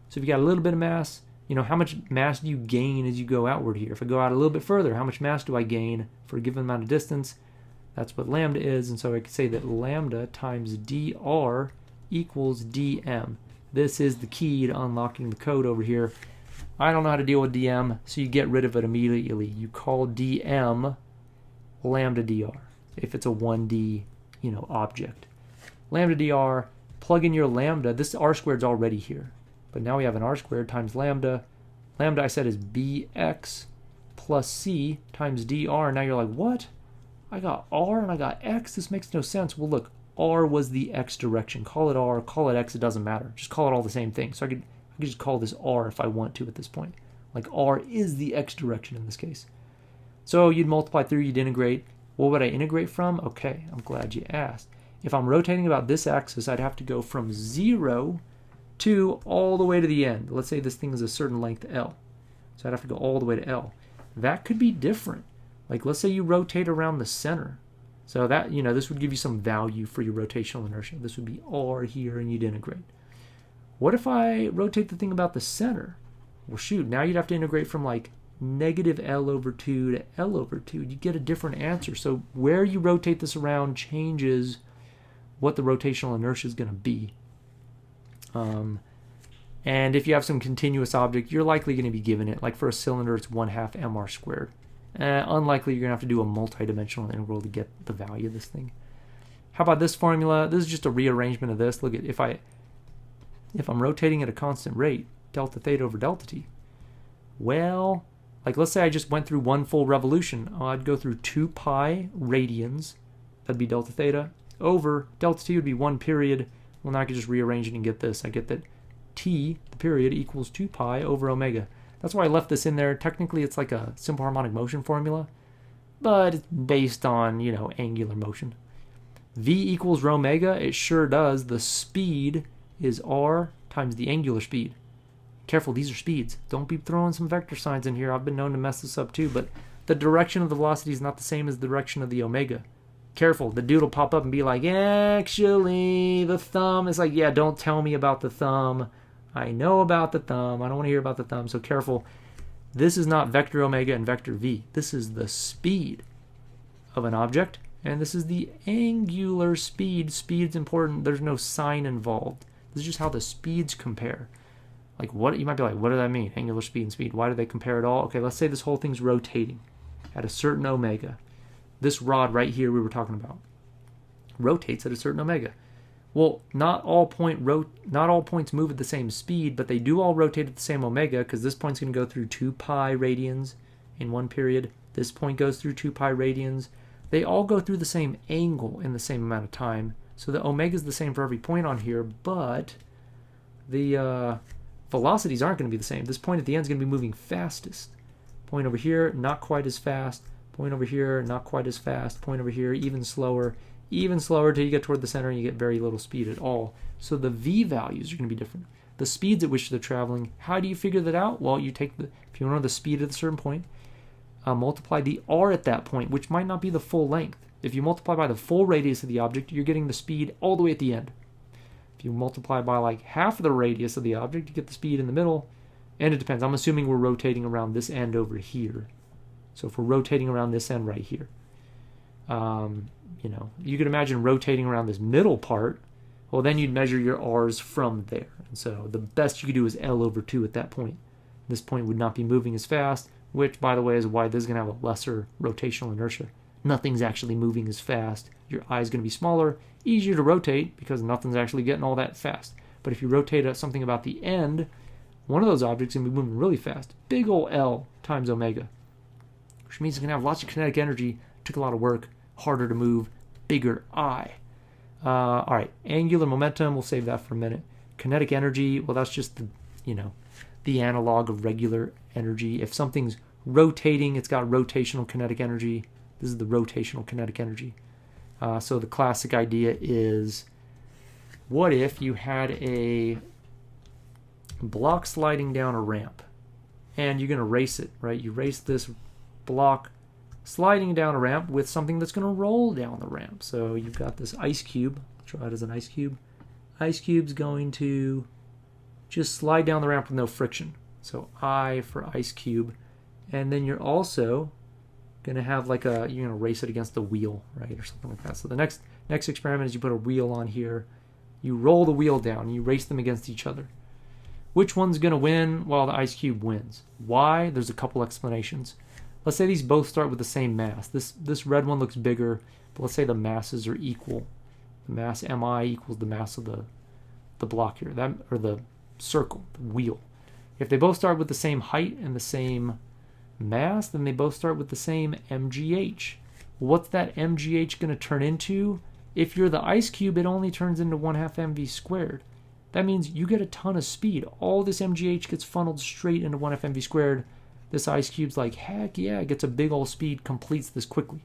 So if you got a little bit of mass, you know, how much mass do you gain as you go outward here? If I go out a little bit further, how much mass do I gain for a given amount of distance? That's what lambda is, and so I could say that lambda times dr equals dm. This is the key to unlocking the code over here. I don't know how to deal with dm, so you get rid of it immediately. You call dm lambda dr if it's a 1D, you know, object. Lambda dr, plug in your lambda. This r squared's already here, but now we have an r squared times lambda. Lambda I said is bx plus c times dr. Now you're like, what? I got r and I got x. This makes no sense. Well, look. R was the x direction. Call it R, call it x, it doesn't matter. Just call it all the same thing. So I could just call this R if I want to at this point. Like R is the x direction in this case. So you'd multiply through, you'd integrate. What would I integrate from? Okay, I'm glad you asked. If I'm rotating about this axis, I'd have to go from 0 to all the way to the end. Let's say this thing is a certain length L. So I'd have to go all the way to L. That could be different. Like let's say you rotate around the center. So that, you know, this would give you some value for your rotational inertia. This would be R here, and you'd integrate. What if I rotate the thing about the center? Well, shoot, now you'd have to integrate from like negative L over 2 to L over 2. You get a different answer. So where you rotate this around changes what the rotational inertia is going to be. And if you have some continuous object, you're likely going to be given it. Like for a cylinder, it's 1/2 mr squared. Unlikely you're going to have to do a multidimensional integral to get the value of this thing. How about this formula? This is just a rearrangement of this. Look at if I'm rotating at a constant rate, delta theta over delta t. Well, like let's say I just went through one full revolution. I'd go through 2 pi radians. That'd be delta theta. Over delta t would be 1 period. Well, now I could just rearrange it and get this. I get that t, the period, equals 2 pi over omega. That's why I left this in there. Technically, it's like a simple harmonic motion formula, but it's based on, angular motion. V equals rho omega. It sure does. The speed is r times the angular speed. Careful, these are speeds. Don't be throwing some vector signs in here. I've been known to mess this up too, but the direction of the velocity is not the same as the direction of the omega. Careful, the dude will pop up and be like, actually, the thumb. It's like, yeah, don't tell me about the thumb. I know about the thumb. I don't want to hear about the thumb, so careful. This is not vector omega and vector v. This is the speed of an object, and this is the angular speed. Speed's important. There's no sign involved. This is just how the speeds compare. Like what you might be like, what does that mean? Angular speed and speed. Why do they compare at all? Okay, let's say this whole thing's rotating at a certain omega. This rod right here we were talking about rotates at a certain omega. Well, not all points move at the same speed, but they do all rotate at the same omega, because this point's going to go through 2 pi radians in one period. This point goes through 2 pi radians. They all go through the same angle in the same amount of time. So the omega is the same for every point on here, but the velocities aren't going to be the same. This point at the end is going to be moving fastest. Point over here, not quite as fast. Point over here, not quite as fast. Point over here, even slower till you get toward the center and you get very little speed at all. So the v values are going to be different. The speeds at which they're traveling, how do you figure that out? Well, if you want to know the speed at a certain point, multiply the r at that point, which might not be the full length. If you multiply by the full radius of the object, you're getting the speed all the way at the end. If you multiply by like half of the radius of the object, you get the speed in the middle. And it depends. I'm assuming we're rotating around this end over here. So if we're rotating around this end right here, you could imagine rotating around this middle part. Well, then you'd measure your r's from there. And so the best you could do is L over 2 at that point. This point would not be moving as fast, which, by the way, is why this is going to have a lesser rotational inertia. Nothing's actually moving as fast. Your eye is going to be smaller, easier to rotate because nothing's actually getting all that fast. But if you rotate at something about the end, one of those objects is going to be moving really fast. Big ol' L times omega, which means it's going to have lots of kinetic energy, took a lot of work, harder to move, bigger I. All right, angular momentum, we'll save that for a minute. Kinetic energy, well, that's just the analog of regular energy. If something's rotating, it's got rotational kinetic energy. This is the rotational kinetic energy. So the classic idea is, what if you had a block sliding down a ramp and you're going to race it, right? You race this block sliding down a ramp with something that's going to roll down the ramp. So you've got this ice cube. Try it as an ice cube. Ice cube's going to just slide down the ramp with no friction. So I for ice cube. And then you're also going to have you're going to race it against the wheel, right? Or something like that. So the next experiment is you put a wheel on here. You roll the wheel down and you race them against each other. Which one's going to win? Well, the ice cube wins. Why? There's a couple explanations. Let's say these both start with the same mass. This red one looks bigger, but let's say the masses are equal. The mass mi equals the mass of the block here, or the circle, the wheel. If they both start with the same height and the same mass, then they both start with the same mgh. What's that mgh going to turn into? If you're the ice cube, it only turns into 1/2 mv squared. That means you get a ton of speed. All this mgh gets funneled straight into 1/2 mv squared. This ice cube's like, heck yeah, it gets a big old speed, completes this quickly.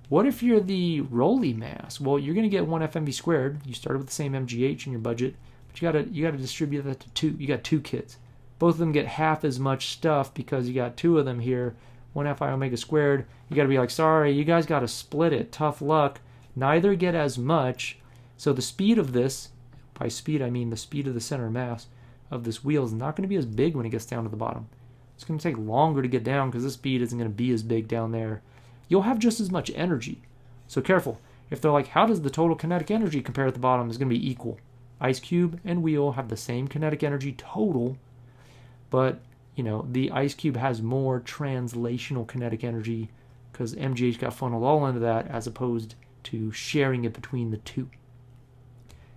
What if you're the Rolly mass? Well, you're going to get 1/2 mv squared. You started with the same mgh in your budget, but you got to distribute that to 2. You got 2 kids. Both of them get half as much stuff because you got 2 of them here. 1/2 I omega squared. You got to be like, sorry, you guys got to split it. Tough luck. Neither get as much. So the speed of this, by speed I mean the speed of the center of mass, of this wheel is not going to be as big when it gets down to the bottom. It's going to take longer to get down because this bead isn't going to be as big down there. You'll have just as much energy. So careful. If they're like, how does the total kinetic energy compare at the bottom? It's going to be equal. Ice cube and wheel have the same kinetic energy total, but the ice cube has more translational kinetic energy because MGH got funneled all into that as opposed to sharing it between the two.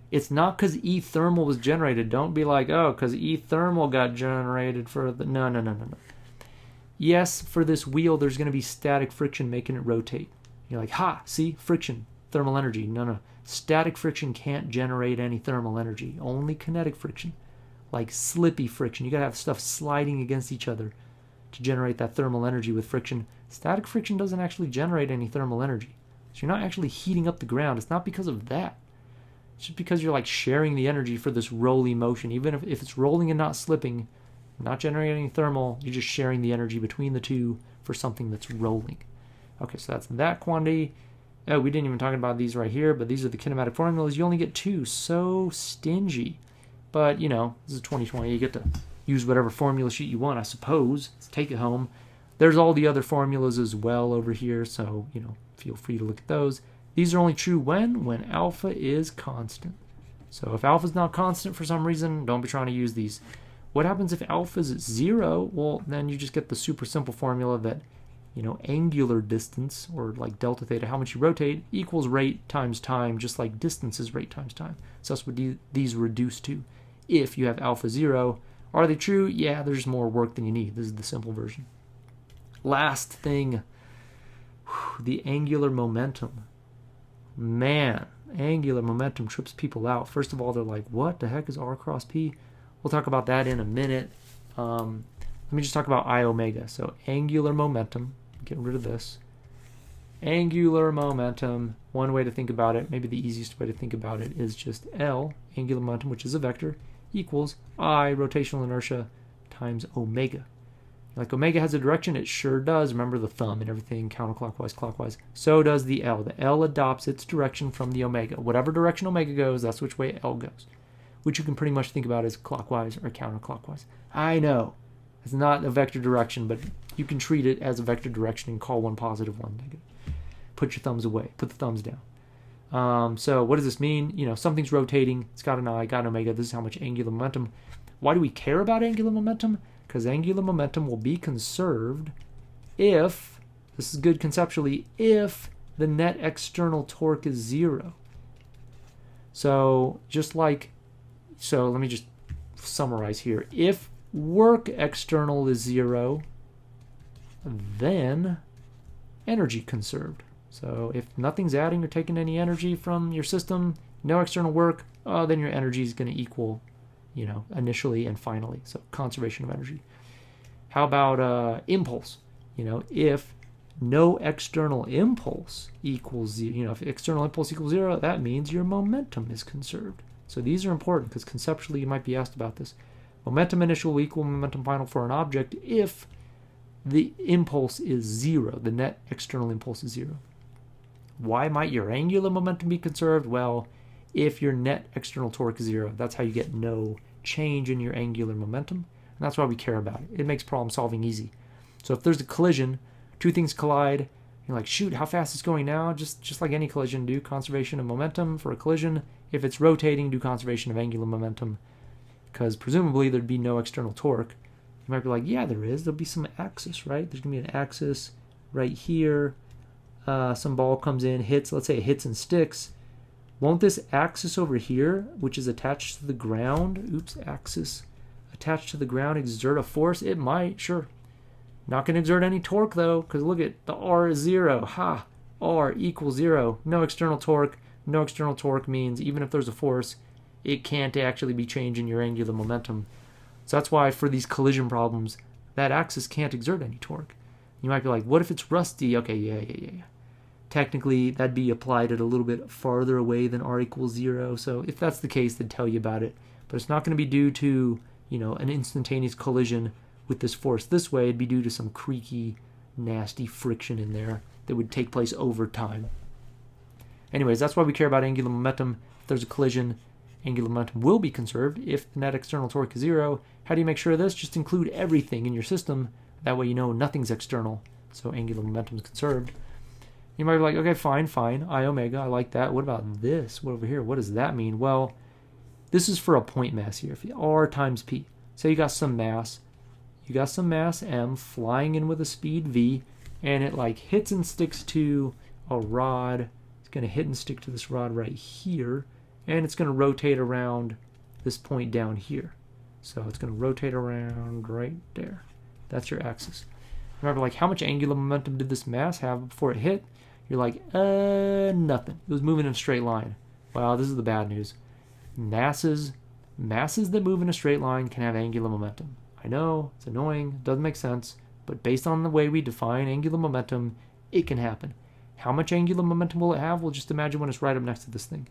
It's not because E thermal was generated. Don't be like, oh, because E thermal got generated for the... No. Yes, for this wheel, there's going to be static friction making it rotate. You're like, ha, see, friction, thermal energy. No. Static friction can't generate any thermal energy. Only kinetic friction, like slippy friction. You got to have stuff sliding against each other to generate that thermal energy with friction. Static friction doesn't actually generate any thermal energy. So you're not actually heating up the ground. It's not because of that. It's just because you're like sharing the energy for this rolling motion. Even if it's rolling and not slipping, not generating any thermal, you're just sharing the energy between the two for something that's rolling. Okay, so that's that quantity. Oh, we didn't even talk about these right here, but these are the kinematic formulas. You only get 2. So stingy. But, this is 2020. You get to use whatever formula sheet you want, I suppose. Let's take it home. There's all the other formulas as well over here, so, feel free to look at those. These are only true when alpha is constant. So if alpha is not constant for some reason, don't be trying to use these. What happens if alpha is at 0? Well, then you just get the super simple formula that, angular distance, or like delta theta, how much you rotate, equals rate times time, just like distance is rate times time. So that's what these reduce to. If you have alpha 0, are they true? Yeah, there's more work than you need. This is the simple version. Last thing, the angular momentum. Man, angular momentum trips people out. First of all, they're like, what the heck is R cross P? We'll talk about that in a minute. Let me just talk about I omega. So angular momentum, get rid of this. Angular momentum, one way to think about it, maybe the easiest way to think about it is just L, angular momentum, which is a vector, equals I, rotational inertia, times omega. Like omega has a direction, it sure does. Remember the thumb and everything, counterclockwise, clockwise. So does the L. The L adopts its direction from the omega. Whatever direction omega goes, that's which way L goes, which you can pretty much think about as clockwise or counterclockwise. I know, it's not a vector direction, but you can treat it as a vector direction and call one positive, one negative. Put your thumbs away. Put the thumbs down. So what does this mean? Something's rotating. It's got an I, got an omega. This is how much angular momentum. Why do we care about angular momentum? Because angular momentum will be conserved if, this is good conceptually, if the net external torque is 0. So let me just summarize here. If work external is 0, then energy conserved. So if nothing's adding or taking any energy from your system, no external work, then your energy is going to equal, initially and finally. So conservation of energy. How about impulse? If no external impulse equals 0, if external impulse equals 0, that means your momentum is conserved. So these are important because conceptually you might be asked about this. Momentum initial will equal momentum final for an object if the impulse is 0, the net external impulse is 0. Why might your angular momentum be conserved? Well, if your net external torque is 0, that's how you get no change in your angular momentum. And that's why we care about it. It makes problem solving easy. So if there's a collision, two things collide, you're like, shoot, how fast is it going now? Just like any collision, do conservation of momentum for a collision. If it's rotating, do conservation of angular momentum, because presumably there'd be no external torque. You might be like, yeah, there is. There'll be some axis, right? There's going to be an axis right here. Some ball comes in, hits, let's say it hits and sticks. Won't this axis over here, which is attached to the ground, axis attached to the ground, exert a force? It might, sure. Not going to exert any torque, though, because look at the R is 0. Ha! R equals 0. No external torque. No external torque means even if there's a force, it can't actually be changing your angular momentum. So that's why for these collision problems, that axis can't exert any torque. You might be like, what if it's rusty? Okay, yeah. Technically, that'd be applied at a little bit farther away than R equals 0. So if that's the case, they'd tell you about it. But it's not going to be due to, an instantaneous collision with this force this way. It'd be due to some creaky, nasty friction in there that would take place over time. Anyways, that's why we care about angular momentum. If there's a collision, angular momentum will be conserved if the net external torque is 0. How do you make sure of this? Just include everything in your system. That way you know nothing's external, so angular momentum is conserved. You might be like, okay, fine, I omega, I like that. What about this? What over here? What does that mean? Well, this is for a point mass here. If you R times P. Say you got some mass. You got some mass M flying in with a speed V, and it like hits and sticks to a rod. It's going to hit and stick to this rod right here, and it's going to rotate around this point down here. So it's going to rotate around right there. That's your axis. Remember, like, how much angular momentum did this mass have before it hit? You're like, nothing. It was moving in a straight line. Well, this is the bad news. Masses that move in a straight line can have angular momentum. I know, it's annoying, doesn't make sense, but based on the way we define angular momentum, it can happen. How much angular momentum will it have? We'll just imagine when it's right up next to this thing.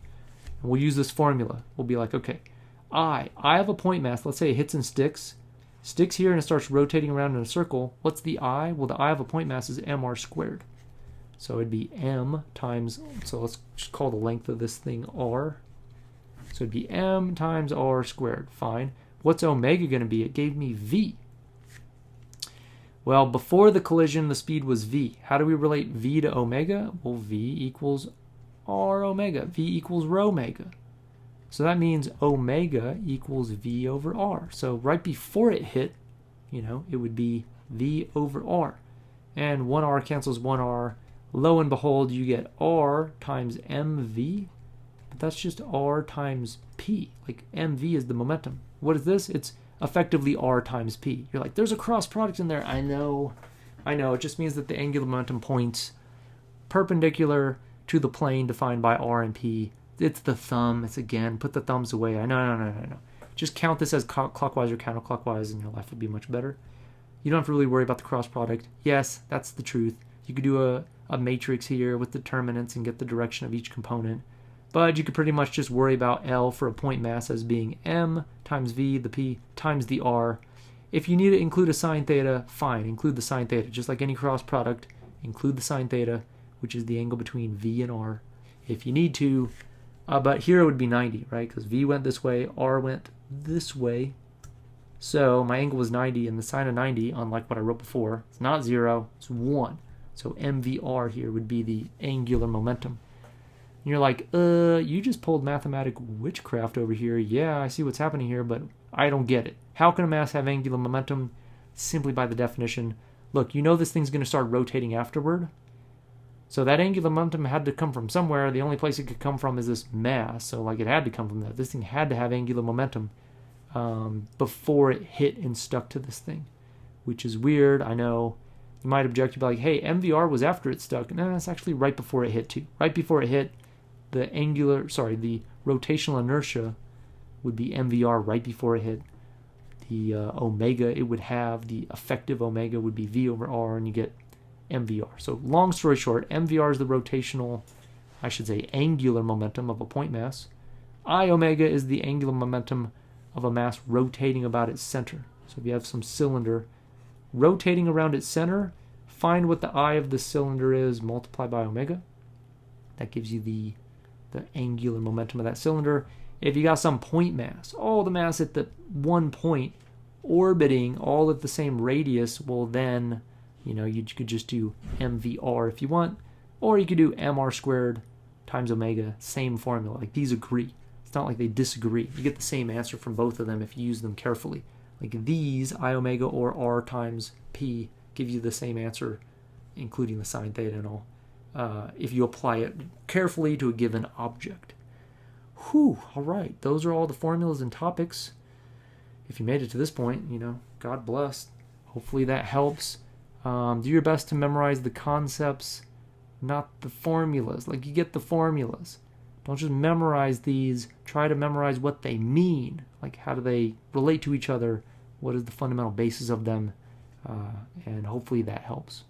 And we'll use this formula. We'll be like, okay, I have a point mass. Let's say it hits and sticks here and it starts rotating around in a circle. What's the I? Well, the I of a point mass is mr squared. So it'd be m times, so let's just call the length of this thing r. So it'd be m times r squared. Fine. What's omega going to be? It gave me v. Well, before the collision, the speed was v. How do we relate v to omega? Well, v equals r omega. V equals rho omega. So that means omega equals v over r. So right before it hit, it would be v over r. And 1r cancels 1r. Lo and behold, you get r times mv. But that's just r times p. Like mv is the momentum. What is this? It's effectively r times p. You're like, there's a cross product in there. I know. It just means that the angular momentum points perpendicular to the plane defined by r and p. It's the thumb. It's again, put the thumbs away. I know. No. Just count this as clockwise or counterclockwise and your life would be much better. You don't have to really worry about the cross product. Yes, that's the truth. You could do a matrix here with determinants and get the direction of each component. But you could pretty much just worry about L for a point mass as being m times v, the p, times the r. If you need to include a sine theta, fine, include the sine theta. Just like any cross product, include the sine theta, which is the angle between v and r, if you need to. But here it would be 90, right? Because v went this way, r went this way. So my angle was 90, and the sine of 90, unlike what I wrote before, it's not 0, it's 1. So mvr here would be the angular momentum. And you're like, you just pulled mathematical witchcraft over here. Yeah, I see what's happening here, but I don't get it. How can a mass have angular momentum? Simply by the definition. Look, this thing's going to start rotating afterward. So that angular momentum had to come from somewhere. The only place it could come from is this mass. So like it had to come from that. This thing had to have angular momentum before it hit and stuck to this thing, which is weird. I know. You might object. You'd be like, hey, MVR was after it stuck. No, it's actually right before it hit too. Right before it hit, the rotational inertia would be MVR right before it hit. The omega it would have, the effective omega would be V over R, and you get MVR. So long story short, MVR is the rotational, angular momentum of a point mass. I omega is the angular momentum of a mass rotating about its center. So if you have some cylinder rotating around its center, find what the I of the cylinder is, multiply by omega. That gives you the angular momentum of that cylinder. If you got some point mass, the mass at the one point orbiting all at the same radius, well then, you could just do MVR if you want, or you could do MR squared times omega, same formula. Like these agree. It's not like they disagree. You get the same answer from both of them if you use them carefully. Like these, I omega or R times P, give you the same answer, including the sine theta and all, if you apply it carefully to a given object. Whew, all right. Those are all the formulas and topics. If you made it to this point, God bless. Hopefully that helps. Do your best to memorize the concepts, not the formulas. Like you get the formulas. Don't just memorize these. Try to memorize what they mean. Like how do they relate to each other? What is the fundamental basis of them? And hopefully that helps.